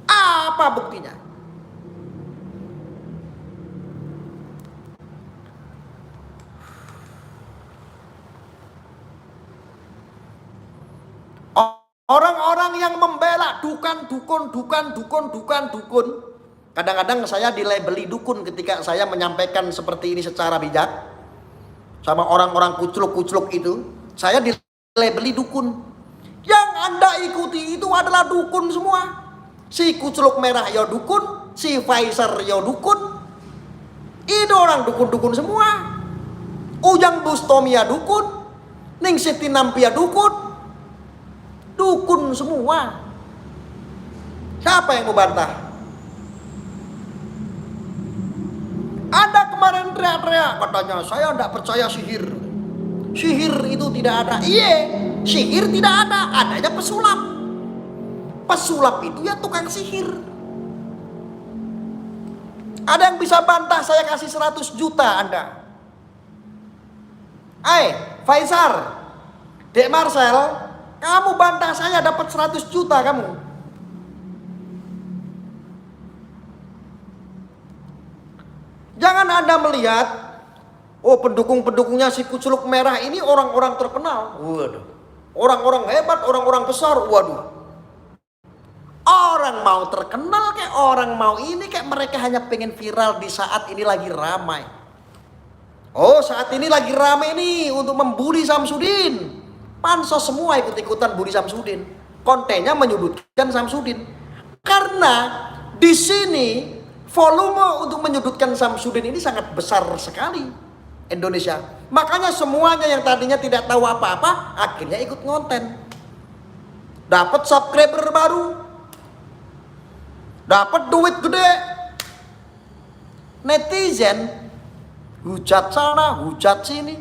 apa buktinya? Orang-orang yang membela dukun, kadang-kadang saya dilabeli dukun ketika saya menyampaikan seperti ini secara bijak sama orang-orang kucluk-kucluk itu. Saya dilabeli dukun. Yang Anda ikuti itu adalah dukun semua. Si Kucluk Merah ya dukun, si Faisar ya dukun. Itu orang dukun-dukun semua. Ujang Bustomi ya dukun, Ning Siti Nampi ya dukun. Dukun semua. Siapa yang membantah? Anda kemarin teriak-teriak katanya saya tidak percaya sihir. Sihir itu tidak ada. Iya, sihir tidak ada, adanya pesulap. Pesulap itu ya tukang sihir. Ada yang bisa bantah saya kasih 100 juta Anda? Faisar, Dek Marcel, kamu bantah saya dapat 100 juta kamu. Jangan Anda melihat, oh pendukung-pendukungnya si Kuculuk Merah ini orang-orang terkenal. Waduh. Orang-orang hebat, orang-orang besar. Waduh. Orang mau terkenal kayak orang mau ini kayak mereka hanya pengen viral di saat ini lagi ramai. Oh, saat ini lagi ramai nih untuk membuli Samsudin. Pansos semua ikut-ikutan bully Samsudin. Kontennya menyudutkan Samsudin. Karena di sini volume untuk menyudutkan Samsudin ini sangat besar sekali Indonesia. Makanya semuanya yang tadinya tidak tahu apa-apa akhirnya ikut ngonten. Dapat subscriber baru. Dapat duit gede. Netizen hujat sana, hujat sini.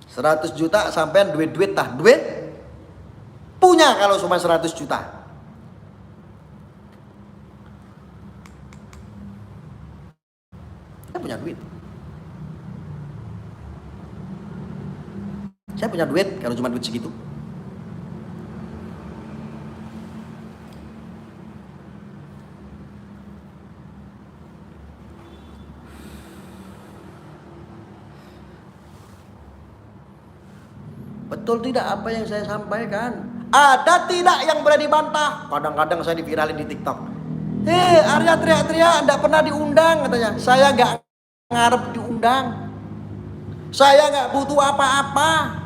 Seratus juta sampean duit-duit tah. Duit punya kalau cuma 100 juta. Saya punya duit. Saya punya duit kalau cuma duit segitu. Betul tidak apa yang saya sampaikan? Ada tidak yang berani bantah? Kadang-kadang saya diviralin di TikTok. Arya teriak-teriak, Anda pernah diundang katanya. Saya gak ngarep diundang. Saya gak butuh apa-apa.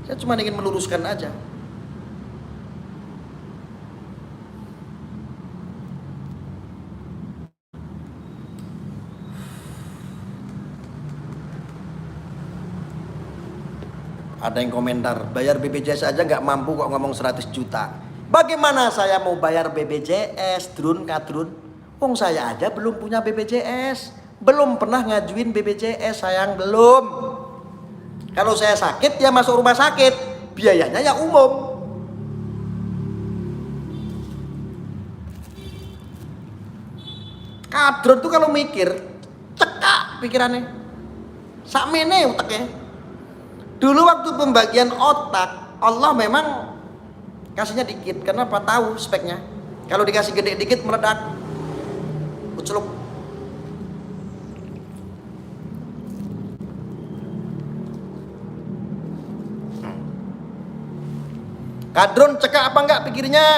Saya cuma ingin meluruskan aja. Ada yang komentar, bayar BPJS aja nggak mampu kok ngomong 100 juta. Bagaimana saya mau bayar BPJS, drun kadrun? Wong saya aja belum punya BPJS. Belum pernah ngajuin BPJS, sayang belum. Kalau saya sakit ya masuk rumah sakit, biayanya ya umum. Kadrun tuh kalau mikir, cekak pikirannya. Sakmene uteknya. Dulu waktu pembagian otak, Allah memang kasihnya dikit. Karena apa? Tahu speknya. Kalau dikasih gede dikit meledak. Kuculuk. Kadrun cekak apa enggak pikirnya?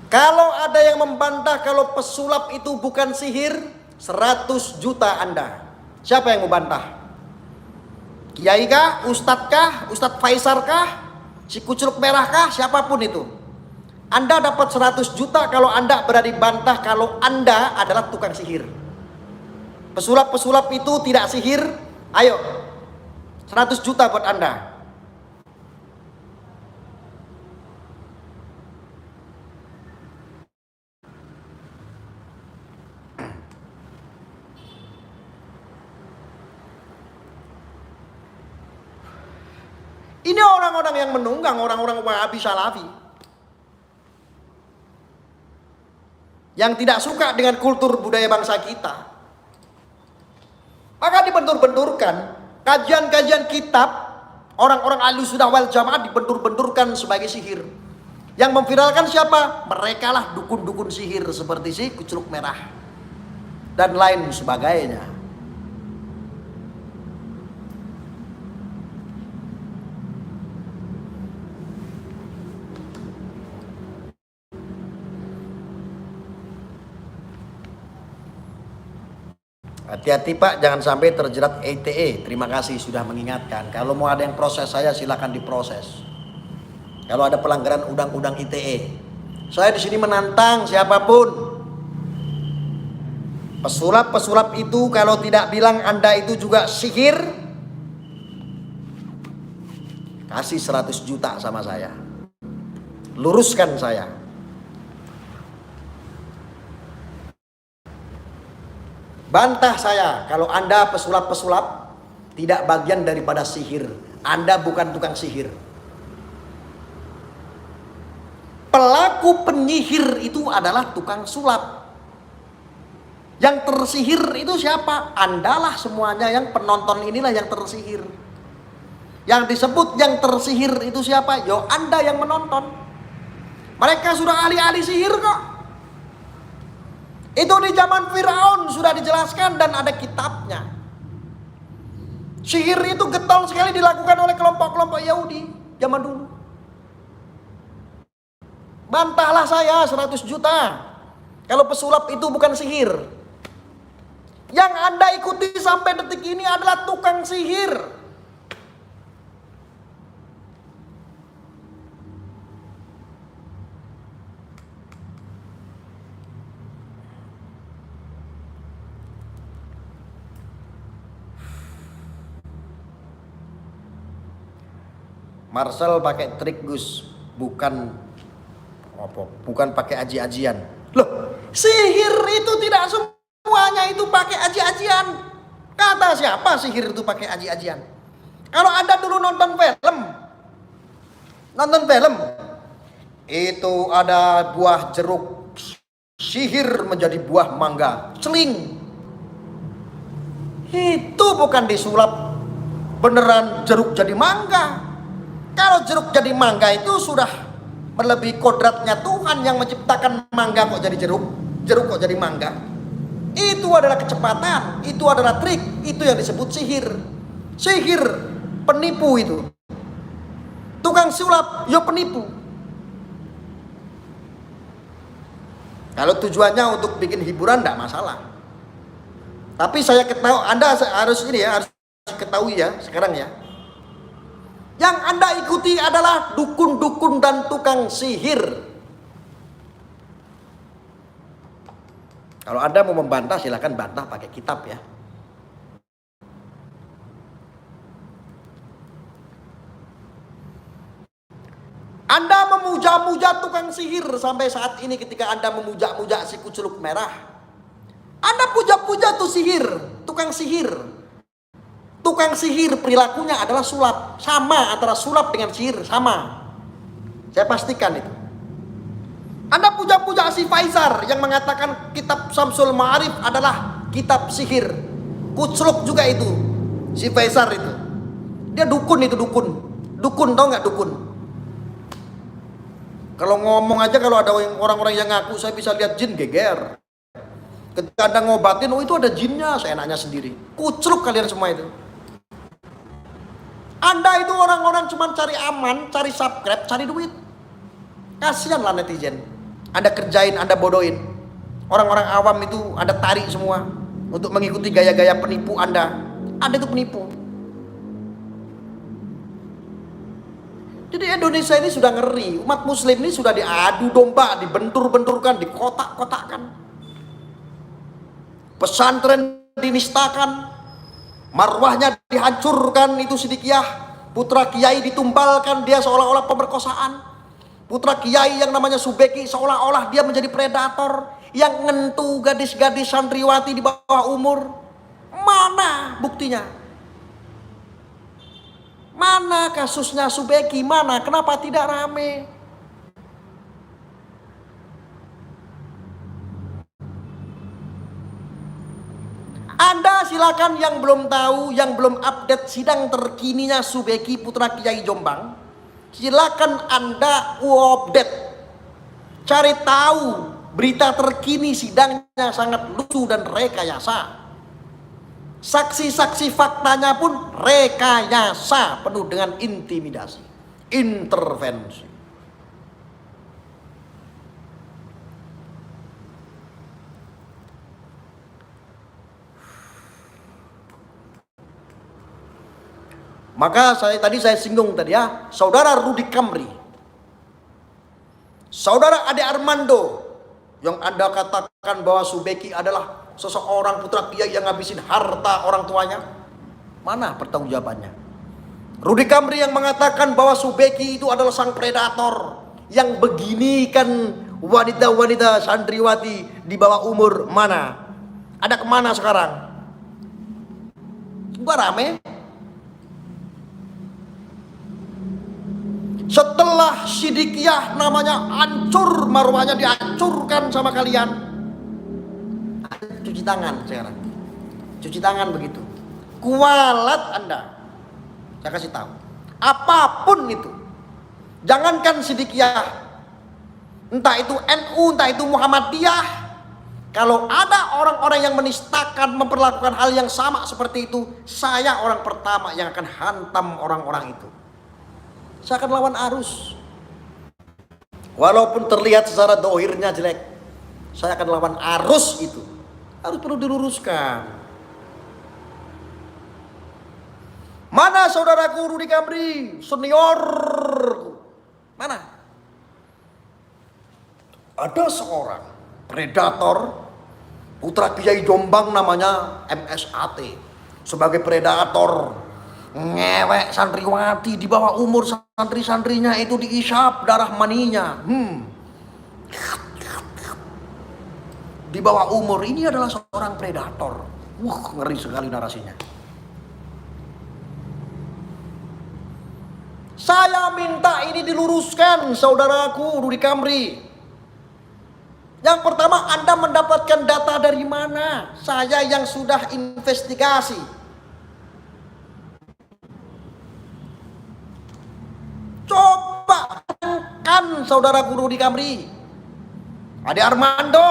Kalau ada yang membantah kalau pesulap itu bukan sihir, 100 juta Anda. Siapa yang membantah? Kiai kah? Ustadz kah? Ustadz Faisal kah? Si Kuculuk Merah kah? Siapapun itu. Anda dapat 100 juta kalau Anda berani bantah kalau Anda adalah tukang sihir. Pesulap-pesulap itu tidak sihir. Ayo, 100 juta buat Anda. Ini orang-orang yang menunggang, orang-orang Wahabi Salafi. Yang tidak suka dengan kultur budaya bangsa kita. Maka dibentur-benturkan. Kajian-kajian kitab, orang-orang Ahlussunnah wal Jamaah dibentur-benturkan sebagai sihir. Yang memviralkan siapa? Mereka lah dukun-dukun sihir seperti si Kuculuk Merah. Dan lain sebagainya. Hati-hati Pak, jangan sampai terjerat ITE. Terima kasih sudah mengingatkan. Kalau mau ada yang proses saya silakan diproses. Kalau ada pelanggaran undang-undang ITE, saya di sini menantang siapapun. Pesulap-pesulap itu kalau tidak bilang Anda itu juga sihir, kasih 100 juta sama saya. Luruskan saya. Bantah saya kalau Anda pesulap-pesulap tidak bagian daripada sihir. Anda bukan tukang sihir. Pelaku penyihir itu adalah tukang sulap. Yang tersihir itu siapa? Andalah semuanya, yang penonton inilah yang tersihir. Yang disebut yang tersihir itu siapa? Yo Anda yang menonton. Mereka sudah ahli-ahli sihir kok. Itu di zaman Firaun sudah dijelaskan dan ada kitabnya. Sihir itu getol sekali dilakukan oleh kelompok-kelompok Yahudi zaman dulu. Bantahlah saya 100 juta kalau pesulap itu bukan sihir. Yang Anda ikuti sampai detik ini adalah tukang sihir. Marcel pakai trik Gus, bukan pakai aji-ajian. Loh, sihir itu tidak semuanya itu pakai aji-ajian. Kata siapa sihir itu pakai aji-ajian? Kalau Anda dulu nonton film, itu ada buah jeruk sihir menjadi buah mangga, celing. Itu bukan disulap beneran jeruk jadi mangga. Kalau jeruk jadi mangga itu sudah melebihi kodratnya Tuhan yang menciptakan mangga kok jadi jeruk kok jadi mangga. Itu adalah kecepatan, itu adalah trik, itu yang disebut sihir. Sihir, penipu itu. Tukang sulap, yo penipu. Kalau tujuannya untuk bikin hiburan tidak masalah. Tapi saya ketahui, Anda harus ketahui ya sekarang ya. Yang Anda ikuti adalah dukun-dukun dan tukang sihir. Kalau Anda mau membantah silakan bantah pakai kitab ya. Anda memuja-muja tukang sihir sampai saat ini ketika Anda memuja-muja si kuculuk merah. Anda puja-puja tuh sihir, tukang sihir. Tukang sihir perilakunya adalah sulap. Sama antara sulap dengan sihir, sama. Saya pastikan itu. Anda puja-puja si Faizar yang mengatakan kitab Syamsul Ma'arif adalah kitab sihir. Kucluk juga itu. Si Faizar itu. Dia dukun itu, dukun. Dukun, tau gak dukun? Kalau ngomong aja, kalau ada orang-orang yang ngaku saya bisa lihat jin, geger. Ketika Anda ngobatin, oh itu ada jinnya, seenaknya sendiri. Kucluk kalian semua itu. Anda itu orang-orang cuma cari aman, cari subscribe, cari duit. Kasihanlah netizen. Anda kerjain, Anda bodohin. Orang-orang awam itu Anda tarik semua untuk mengikuti gaya-gaya penipu Anda. Anda itu penipu. Jadi Indonesia ini sudah ngeri. Umat muslim ini sudah diadu domba, dibentur-benturkan, dikotak-kotakkan. Pesantren dinistakan. Marwahnya dihancurkan itu Sidikiyah. Putra kiai ditumbalkan, dia seolah-olah pemerkosaan. Putra kiai yang namanya Subeki seolah-olah dia menjadi predator yang ngentu gadis-gadis santriwati di bawah umur. Mana buktinya? Mana kasusnya Subeki? Mana? Kenapa tidak rame? Anda silakan yang belum tahu, yang belum update sidang terkininya Subeki Putra Kiai Jombang, silakan Anda update. Cari tahu berita terkini sidangnya sangat lucu dan rekayasa. Saksi-saksi faktanya pun rekayasa, penuh dengan intimidasi, intervensi. Maka tadi saya singgung tadi ya, saudara Rudy Kamri, saudara Ade Armando, yang Anda katakan bahwa Subeki adalah seseorang putra kiai yang ngabisin harta orang tuanya. Mana pertanggungjawabannya? Rudy Kamri yang mengatakan bahwa Subeki itu adalah sang predator yang beginikan wanita-wanita santriwati di bawah umur. Mana? Ada kemana sekarang? Gua rame. Setelah Sidikiyah namanya hancur, marwahnya dihancurkan sama kalian, cuci tangan sekarang. Cuci tangan begitu. Kualat Anda. Saya kasih tahu. Apapun itu. Jangankan Sidikiyah, entah itu NU, entah itu Muhammadiyah, kalau ada orang-orang yang menistakan, memperlakukan hal yang sama seperti itu, saya orang pertama yang akan hantam orang-orang itu. Saya akan lawan arus. Walaupun terlihat secara dohirnya jelek, saya akan lawan arus itu. Harus perlu diluruskan. Mana saudaraku Rudy Kamri, senior? Mana? Ada seorang predator, putra Kiai Jombang namanya MSAT. Sebagai predator, ngewek santriwati di bawah umur, santri-santrinya itu diisap darah maninya. Di bawah umur, ini adalah seorang predator. Ngeri sekali narasinya. Saya minta ini diluruskan, saudaraku Rudy Kamri. Yang pertama, Anda mendapatkan data dari mana? Saya yang sudah investigasi. Coba kan saudaraku Rudy Kamri, Ade Armando,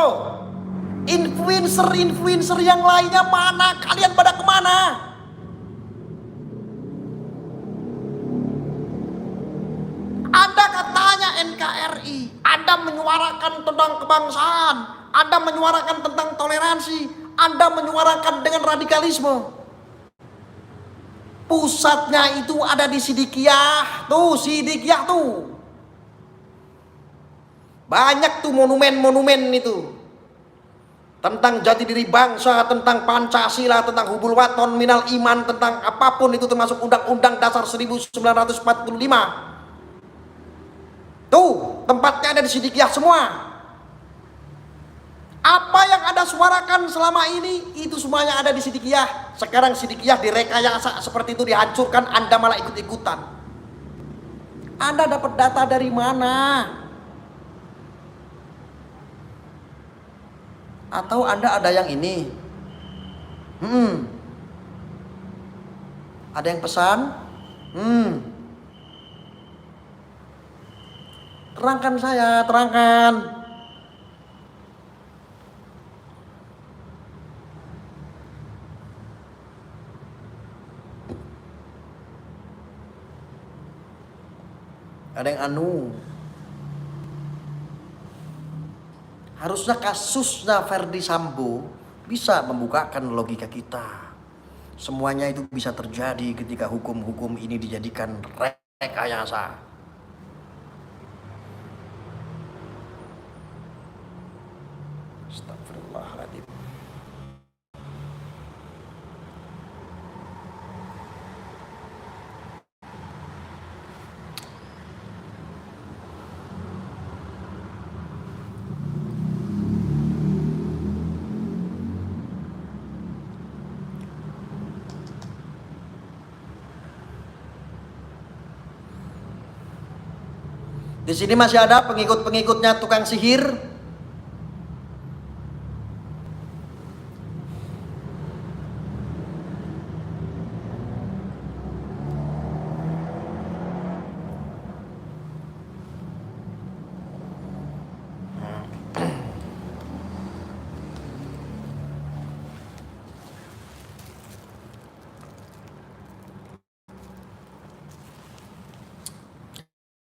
influencer yang lainnya mana? Kalian pada kemana? Anda katanya NKRI, Anda menyuarakan tentang kebangsaan, Anda menyuarakan tentang toleransi, Anda menyuarakan dengan radikalisme. Pusatnya itu ada di Sidikiyah, Sidikiyah tuh. Banyak tuh monumen-monumen itu. Tentang jati diri bangsa, tentang Pancasila, tentang hubul waton minal iman, tentang apapun itu termasuk Undang-Undang Dasar 1945. Tuh, tempatnya ada di Sidikiyah semua. Apa yang Anda suarakan selama ini, itu semuanya ada di Sidikiyah. Sekarang Sidikiyah direkayasa seperti itu, dihancurkan, Anda malah ikut-ikutan. Anda dapat data dari mana? Atau Anda ada yang ini? Ada yang pesan? Terangkan saya, terangkan. Ada yang harusnya kasusnya Ferdy Sambo bisa membukakan logika kita. Semuanya itu bisa terjadi ketika hukum-hukum ini dijadikan rekayasa. Astagfirullahaladzim. Di sini masih ada pengikut-pengikutnya tukang sihir.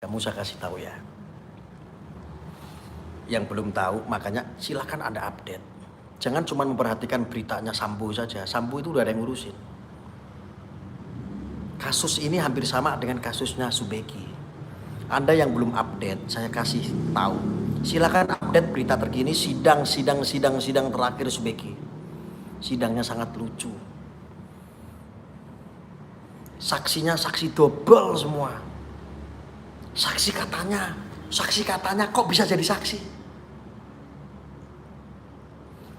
Kamu saya kasih tahu ya. Yang belum tahu makanya silakan Anda update. Jangan cuma memperhatikan beritanya Sambo saja. Sambo itu udah ada yang ngurusin. Kasus ini hampir sama dengan kasusnya Subeki. Anda yang belum update, saya kasih tahu. Silakan update berita terkini sidang terakhir Subeki. Sidangnya sangat lucu. Saksinya saksi double semua. Saksi katanya kok bisa jadi saksi?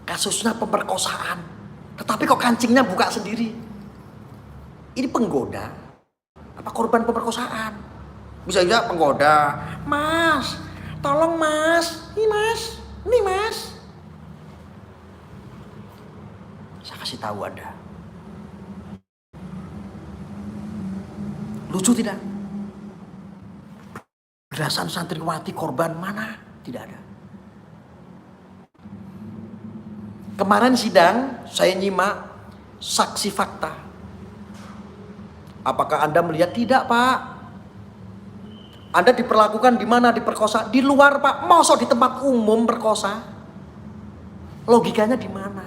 Kasusnya pemerkosaan, tetapi kok kancingnya buka sendiri? Ini penggoda apa korban pemerkosaan? Bisa juga penggoda, Mas, tolong Mas, ini Mas. Saya kasih tahu Anda. Lucu tidak? Belasan santriwati korban mana? Tidak ada. Kemarin sidang saya nyimak saksi fakta. Apakah Anda melihat? Tidak Pak. Anda diperlakukan di mana? Diperkosa di luar Pak. Masa di tempat umum perkosa? Logikanya di mana?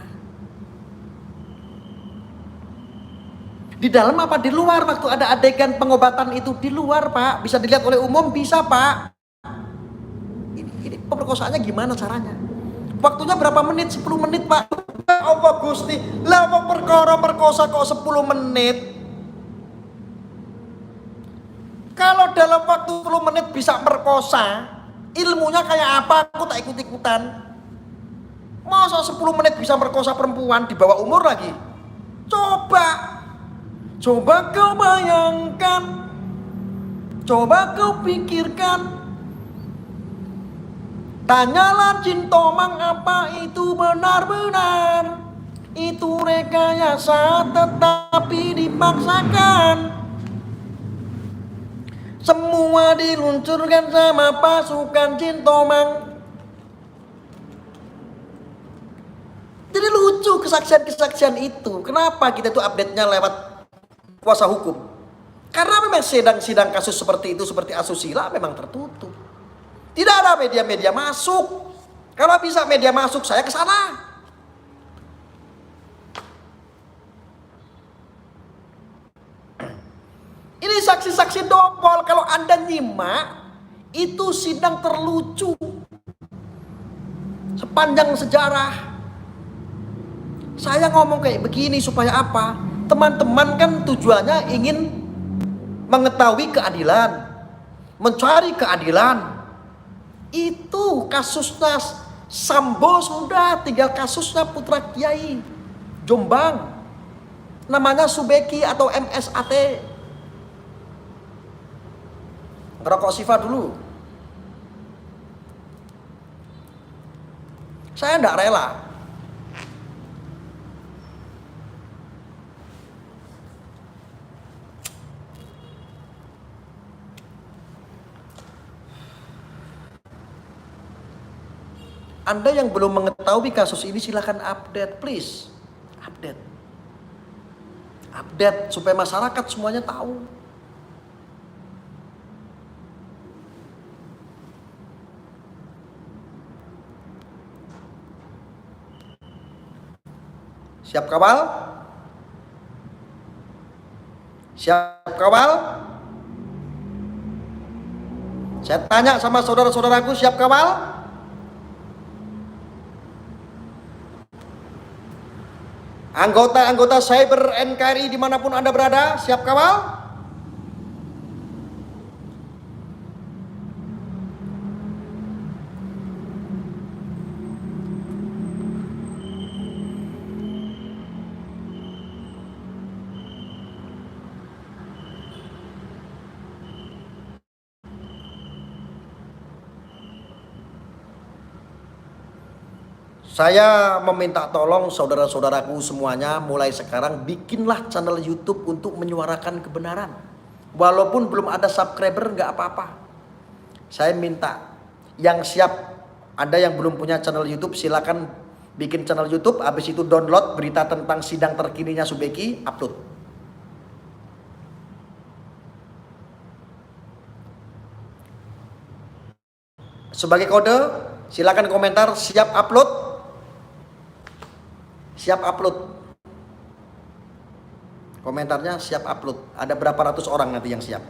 Di dalam apa di luar? Waktu ada adegan pengobatan itu di luar Pak. Bisa dilihat oleh umum? Bisa Pak. Ini pemerkosaannya gimana caranya? Waktunya berapa menit? 10 menit Pak. Apa Gusti? Lah apa perkara perkosa kok 10 menit? Kalau dalam waktu 10 menit bisa merkosa, ilmunya kayak apa? Aku tak ikut-ikutan. Masa 10 menit bisa merkosa perempuan di bawah umur lagi? Coba kau bayangkan. Coba kau pikirkan. Tanyalah Jin Tomang apa itu benar-benar. Itu rekayasa tetapi dipaksakan. Semua diluncurkan sama pasukan Jin Tomang. Jadi lucu kesaksian-kesaksian itu. Kenapa kita tuh update-nya lewat kuasa hukum? Karena memang sidang-sidang kasus seperti itu, seperti asusila memang tertutup. Tidak ada media-media masuk. Kalau bisa media masuk, saya ke sana. Ini saksi-saksi dobol. Kalau Anda nyimak, itu sidang terlucu sepanjang sejarah. Saya ngomong kayak begini supaya apa? Teman-teman kan tujuannya ingin mengetahui keadilan, mencari keadilan. Itu kasusnya Sambo sudah, tinggal kasusnya putra Kiai Jombang. Namanya Subeki atau MSAT. Ngerokok Siva dulu. Saya enggak rela. Anda yang belum mengetahui kasus ini silahkan update, please. Update. Update supaya masyarakat semuanya tahu. Siap kawal? Siap kawal? Saya tanya sama saudara-saudaraku, siap kawal? Anggota-anggota cyber NKRI dimanapun Anda berada, siap kawal? Saya meminta tolong saudara-saudaraku semuanya mulai sekarang bikinlah channel YouTube untuk menyuarakan kebenaran. Walaupun belum ada subscriber nggak apa-apa. Saya minta yang siap, Anda yang belum punya channel YouTube silakan bikin channel YouTube, habis itu download berita tentang sidang terkininya Subeki, upload. Sebagai kode, silakan komentar siap upload. Siap upload. Komentarnya siap upload. Ada berapa ratus orang nanti yang siap.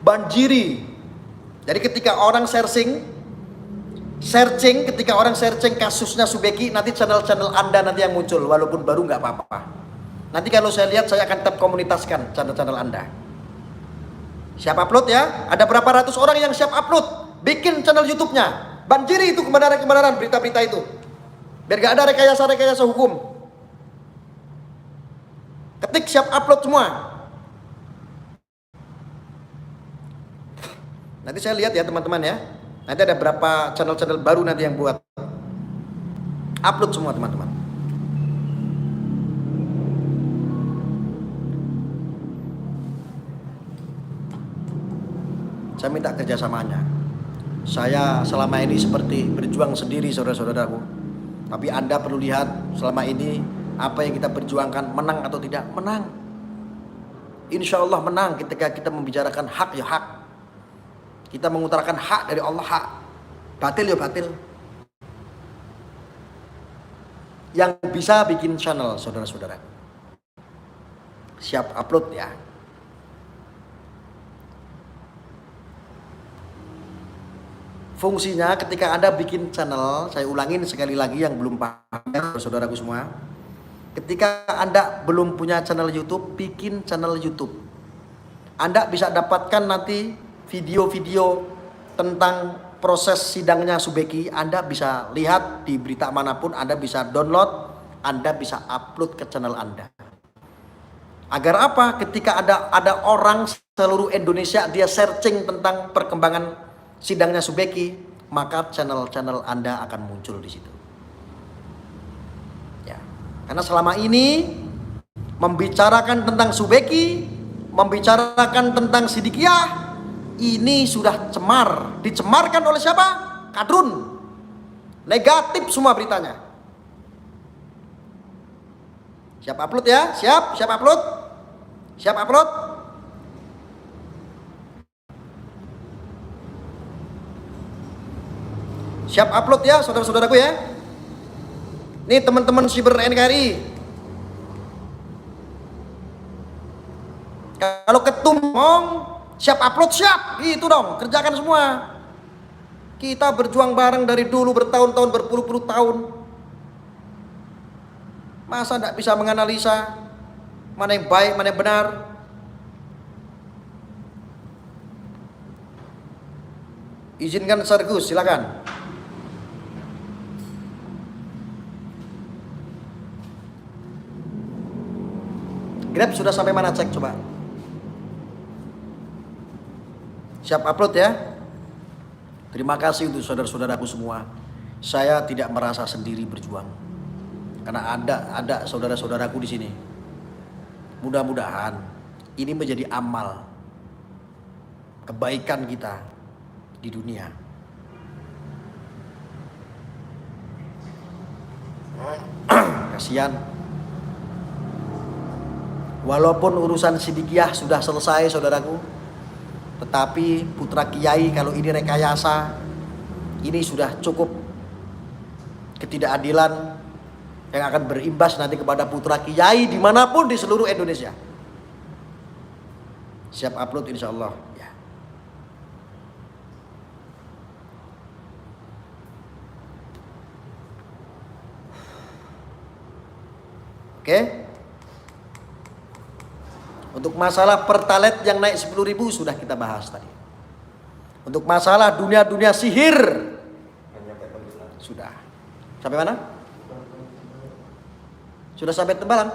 Banjiri. Jadi ketika orang searching ketika orang searching kasusnya Subeki, nanti channel-channel Anda nanti yang muncul, walaupun baru nggak apa-apa. Nanti kalau saya lihat saya akan tetap komunitaskan channel-channel Anda. Siap upload ya. Ada berapa ratus orang yang siap upload? Bikin channel YouTube-nya. Banjiri itu kebenaran-kebenaran berita-berita itu. Biar gak ada rekayasa-rekayasa hukum. Ketik siap upload semua. Nanti saya lihat ya teman-teman ya. Nanti ada berapa channel-channel baru nanti yang buat. Upload semua teman-teman. Saya minta kerjasamanya. Saya selama ini seperti berjuang sendiri saudara-saudaraku. Tapi Anda perlu lihat selama ini apa yang kita perjuangkan menang atau tidak? Menang. Insya Allah menang ketika kita membicarakan hak ya hak. Kita mengutarakan hak dari Allah hak. Batil ya batil. Yang bisa bikin channel saudara-saudara. Siap upload ya. Fungsinya ketika Anda bikin channel, saya ulangin sekali lagi yang belum paham ya, saudaraku semua. Ketika Anda belum punya channel YouTube, bikin channel YouTube. Anda bisa dapatkan nanti video-video tentang proses sidangnya Subeki. Anda bisa lihat di berita manapun, Anda bisa download, Anda bisa upload ke channel Anda. Agar apa? Ketika ada orang seluruh Indonesia dia searching tentang perkembangan sidangnya Subeki, maka channel-channel Anda akan muncul di situ. Ya. Karena selama ini membicarakan tentang Subeki, membicarakan tentang Sidikiyah, ini sudah cemar. Dicemarkan oleh siapa? Kadrun. Negatif semua beritanya. Siap upload ya? Siap upload? Siap upload? Siap upload ya saudara-saudaraku ya. Nih teman-teman Siber NKRI. Kalau ketum ngomong siap upload siap, gitu dong, kerjakan semua. Kita berjuang bareng dari dulu bertahun-tahun, berpuluh-puluh tahun. Masa tidak bisa menganalisa mana yang baik, mana yang benar? Izinkan Sargus, silakan. Grab sudah sampai mana, cek coba. Siap upload ya. Terima kasih untuk saudara-saudaraku semua. Saya tidak merasa sendiri berjuang. Karena ada saudara-saudaraku di sini. Mudah-mudahan ini menjadi amal kebaikan kita di dunia. Kasihan. Walaupun urusan Sidikiyah sudah selesai saudaraku, tetapi putra kiai kalau ini rekayasa, ini sudah cukup ketidakadilan yang akan berimbas nanti kepada putra kiai dimanapun di seluruh Indonesia. Siap upload insya Allah ya. Oke. Untuk masalah pertalet yang naik 10.000 sudah kita bahas tadi. Untuk masalah dunia sihir sudah. Sampai mana? Sudah sampai Tembalang?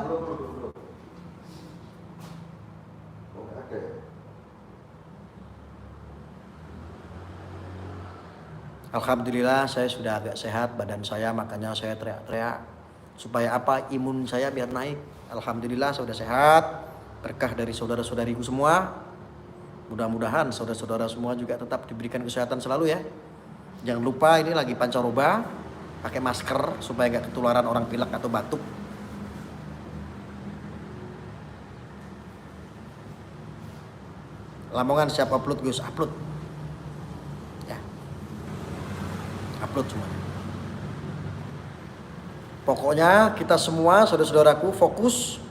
Alhamdulillah saya sudah agak sehat badan saya, makanya saya teriak-teriak supaya apa? Imun saya biar naik. Alhamdulillah saya sudah sehat. Berkah dari saudara-saudariku semua. Mudah-mudahan saudara-saudara semua juga tetap diberikan kesehatan selalu ya. Jangan lupa ini lagi pancaroba, pakai masker supaya nggak ketularan orang pilek atau batuk. Lamongan siap upload Gus, upload. Ya. Upload semuanya. Pokoknya kita semua saudara-saudaraku fokus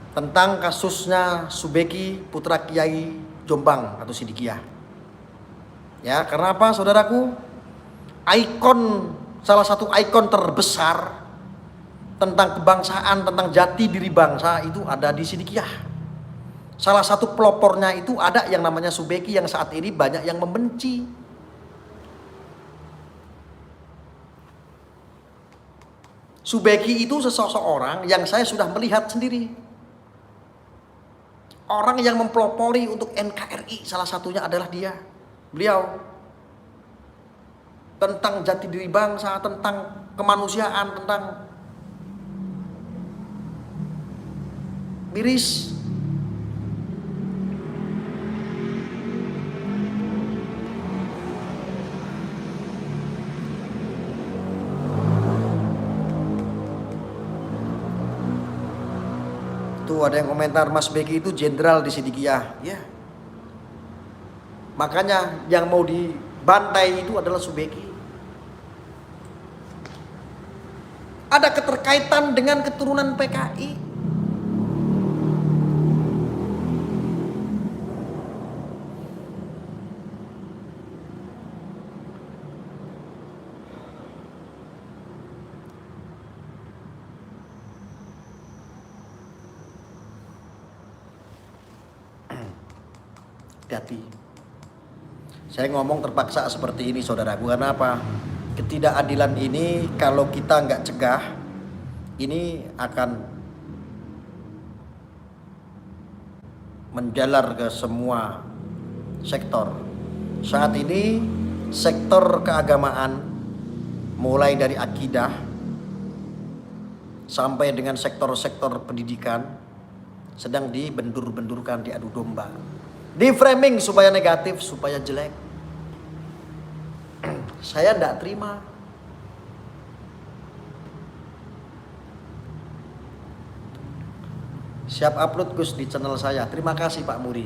tentang kasusnya Subeki putra Kiai Jombang atau Sidikiyah. Ya, karena apa saudaraku? Ikon, salah satu ikon terbesar tentang kebangsaan, tentang jati diri bangsa itu ada di Sidikiyah. Salah satu pelopornya itu ada yang namanya Subeki yang saat ini banyak yang membenci. Subeki itu seseorang yang saya sudah melihat sendiri. Orang yang mempelopori untuk NKRI salah satunya adalah dia. Beliau tentang jati diri bangsa, tentang kemanusiaan, tentang miris. Tuh ada yang komentar Mas Beki itu jenderal di Sidikiyah. Ya. Makanya yang mau dibantai itu adalah Subeki. Ada keterkaitan dengan keturunan PKI. Hati-hati. Saya ngomong terpaksa seperti ini saudaraku, karena apa? Ketidakadilan ini kalau kita nggak cegah, ini akan menjalar ke semua sektor. Saat ini sektor keagamaan mulai dari akidah sampai dengan sektor-sektor pendidikan sedang dibendur-bendurkan, diadu domba. Di framing supaya negatif, supaya jelek. Saya tidak terima. Siap upload Gus di channel saya. Terima kasih Pak Muri.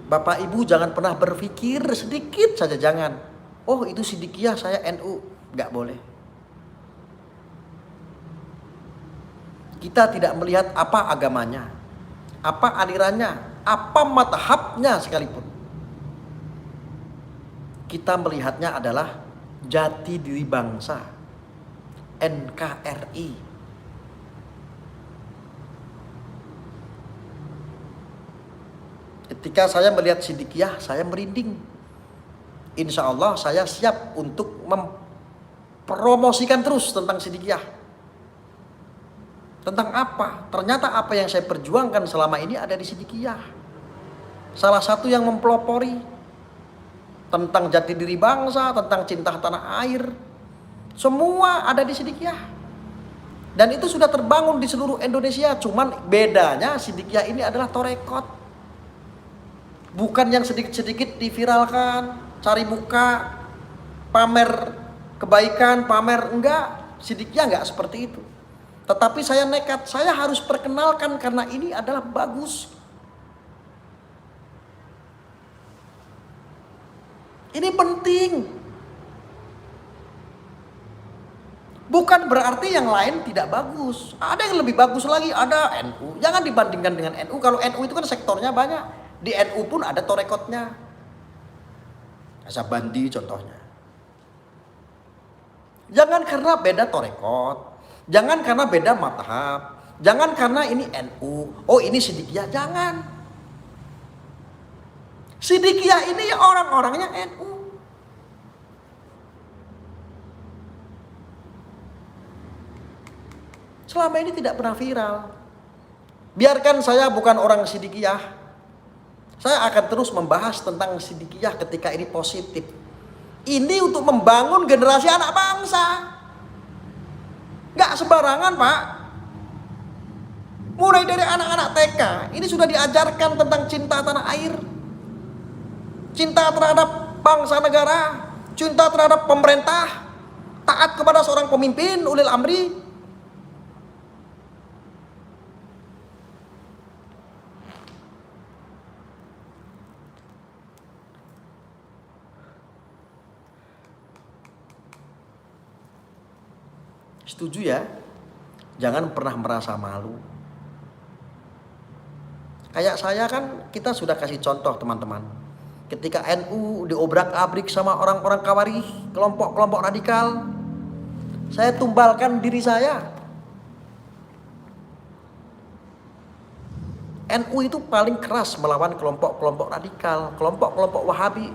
Bapak Ibu jangan pernah berpikir sedikit saja, jangan. Oh itu Sidikiyah, saya NU. Nggak boleh. Kita tidak melihat apa agamanya, apa alirannya, apa madhabnya sekalipun. Kita melihatnya adalah jati diri bangsa, NKRI. Ketika saya melihat Sidikiyah, saya merinding. Insya Allah saya siap untuk mempromosikan terus tentang Sidikiyah. Tentang apa? Ternyata apa yang saya perjuangkan selama ini ada di Sidikiyah. Salah satu yang mempelopori tentang jati diri bangsa, tentang cinta tanah air, semua ada di Sidikiyah. Dan itu sudah terbangun di seluruh Indonesia. Cuman bedanya Sidikiyah ini adalah torekot, bukan yang sedikit-sedikit diviralkan, cari muka, pamer kebaikan, pamer. Enggak, Sidikiyah enggak seperti itu. Tetapi saya nekat, saya harus perkenalkan karena ini adalah bagus. Ini penting. Bukan berarti yang lain tidak bagus. Ada yang lebih bagus lagi, ada NU. Jangan dibandingkan dengan NU. Kalau NU itu kan sektornya banyak. Di NU pun ada torekotnya. Asabandi contohnya. Jangan karena beda torekot. Jangan karena beda madhab. Jangan karena ini NU. Oh ini Sidikiyah. Jangan. Sidikiyah ini orang-orangnya NU. Selama ini tidak pernah viral. Biarkan saya bukan orang Sidikiyah. Saya akan terus membahas tentang Sidikiyah ketika ini positif. Ini untuk membangun generasi anak bangsa. Gak sembarangan Pak. Mulai dari anak-anak TK. Ini sudah diajarkan tentang cinta tanah air. Cinta terhadap bangsa negara. Cinta terhadap pemerintah. Taat kepada seorang pemimpin, ulil amri. Setuju ya? Jangan pernah merasa malu. Kayak saya kan, kita sudah kasih contoh teman-teman. Ketika NU diobrak-abrik sama orang-orang Khawarij, kelompok-kelompok radikal, saya tumbalkan diri saya. NU itu paling keras melawan kelompok-kelompok radikal, kelompok-kelompok Wahabi.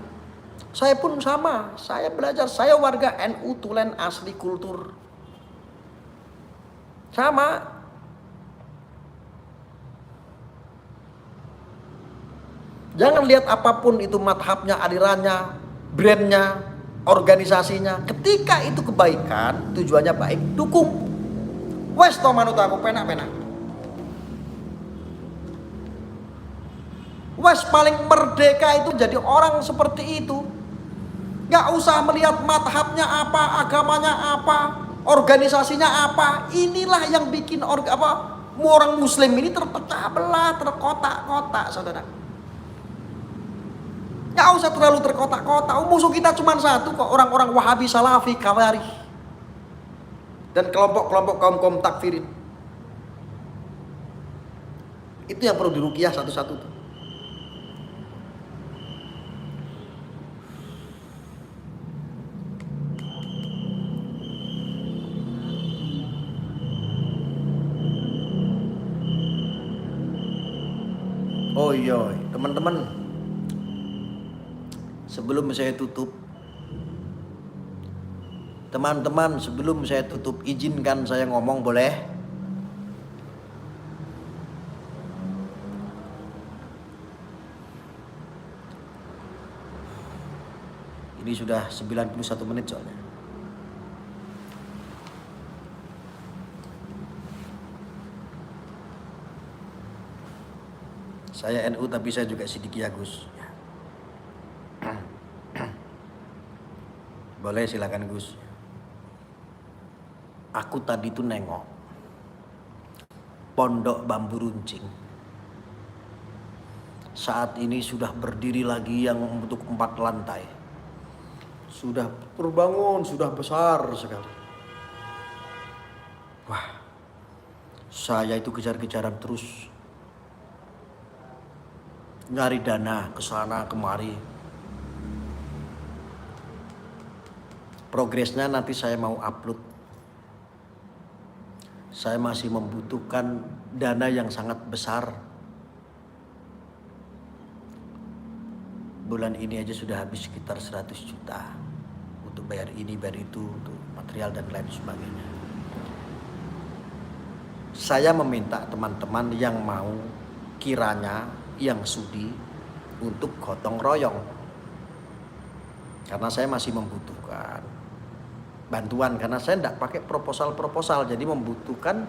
Saya pun sama, saya belajar, saya warga NU Tulen asli kultur. Sama. Jangan lihat apapun itu madhabnya, alirannya, brandnya, organisasinya. Ketika itu kebaikan, tujuannya baik, dukung. Wes to manut aku penak-penak. Wes paling merdeka itu jadi orang seperti itu. Gak usah melihat madhabnya apa, agamanya apa, organisasinya apa. Inilah yang bikin orang muslim ini terpecah belah, terkotak-kotak, saudara. Gak usah terlalu terkotak-kotak. Musuh kita cuma satu kok, orang-orang Wahabi, Salafi, Khawarij. Dan kelompok-kelompok kaum-kaum takfirin. Itu yang perlu diruqyah satu-satu tuh. Oh iya, teman-teman. Sebelum saya tutup, teman-teman, sebelum saya tutup, izinkan saya ngomong, boleh? Ini sudah 91 menit soalnya. Saya NU tapi saya juga Sidiki Gus. Boleh, silakan Gus. Aku tadi tuh nengok Pondok Bambu Runcing. Saat ini sudah berdiri lagi yang untuk 4 lantai. Sudah terbangun, sudah besar sekali. Wah, saya itu kejar-kejaran terus. Nyari dana ke sana kemari. Progresnya nanti saya mau upload. Saya masih membutuhkan dana yang sangat besar. Bulan ini aja sudah habis sekitar 100 juta untuk bayar ini, bayar itu, untuk material dan lain sebagainya. Saya meminta teman-teman yang mau, kiranya yang sudi untuk gotong royong. Karena saya masih membutuhkan bantuan, karena saya tidak pakai proposal, jadi membutuhkan.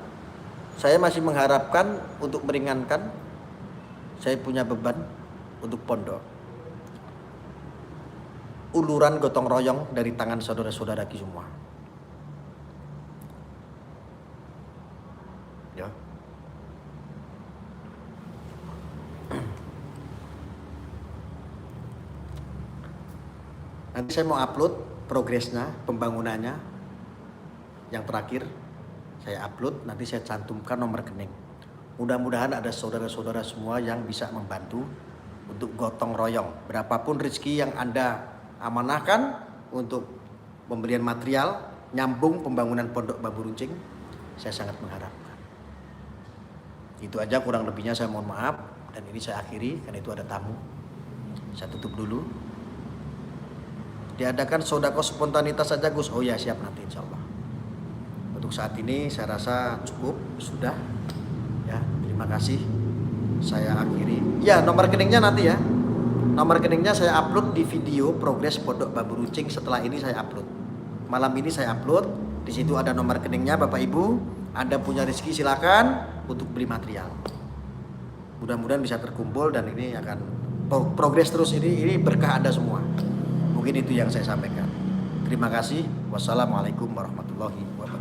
Saya masih mengharapkan untuk meringankan. Saya punya beban untuk pondok. Uluran gotong royong dari tangan saudara-saudara kita semua. Ya. Nanti saya mau upload progresnya, pembangunannya. Yang terakhir saya upload, nanti saya cantumkan nomor rekening. Mudah-mudahan ada saudara-saudara semua yang bisa membantu untuk gotong royong. Berapapun rezeki yang Anda amanahkan untuk pemberian material, nyambung pembangunan Pondok Bambu Runcing, saya sangat mengharapkan. Itu aja kurang lebihnya, saya mohon maaf. Dan ini saya akhiri, karena itu ada tamu. Saya tutup dulu. Diadakan sodako spontanitas saja Gus. Oh ya, siap nanti insya Allah. Untuk saat ini saya rasa cukup, sudah. Ya, terima kasih. Saya akhiri. Ya, nomor rekeningnya nanti ya. Nomor rekeningnya saya upload di video progres Pondok Bambu Runcing. Setelah ini saya upload. Malam ini saya upload. Di situ ada nomor rekeningnya Bapak Ibu. Anda punya rezeki silakan untuk beli material. Mudah-mudahan bisa terkumpul dan ini akan progres terus, ini berkah Anda semua. Mungkin itu yang saya sampaikan. Terima kasih. Wassalamualaikum warahmatullahi wabarakatuh.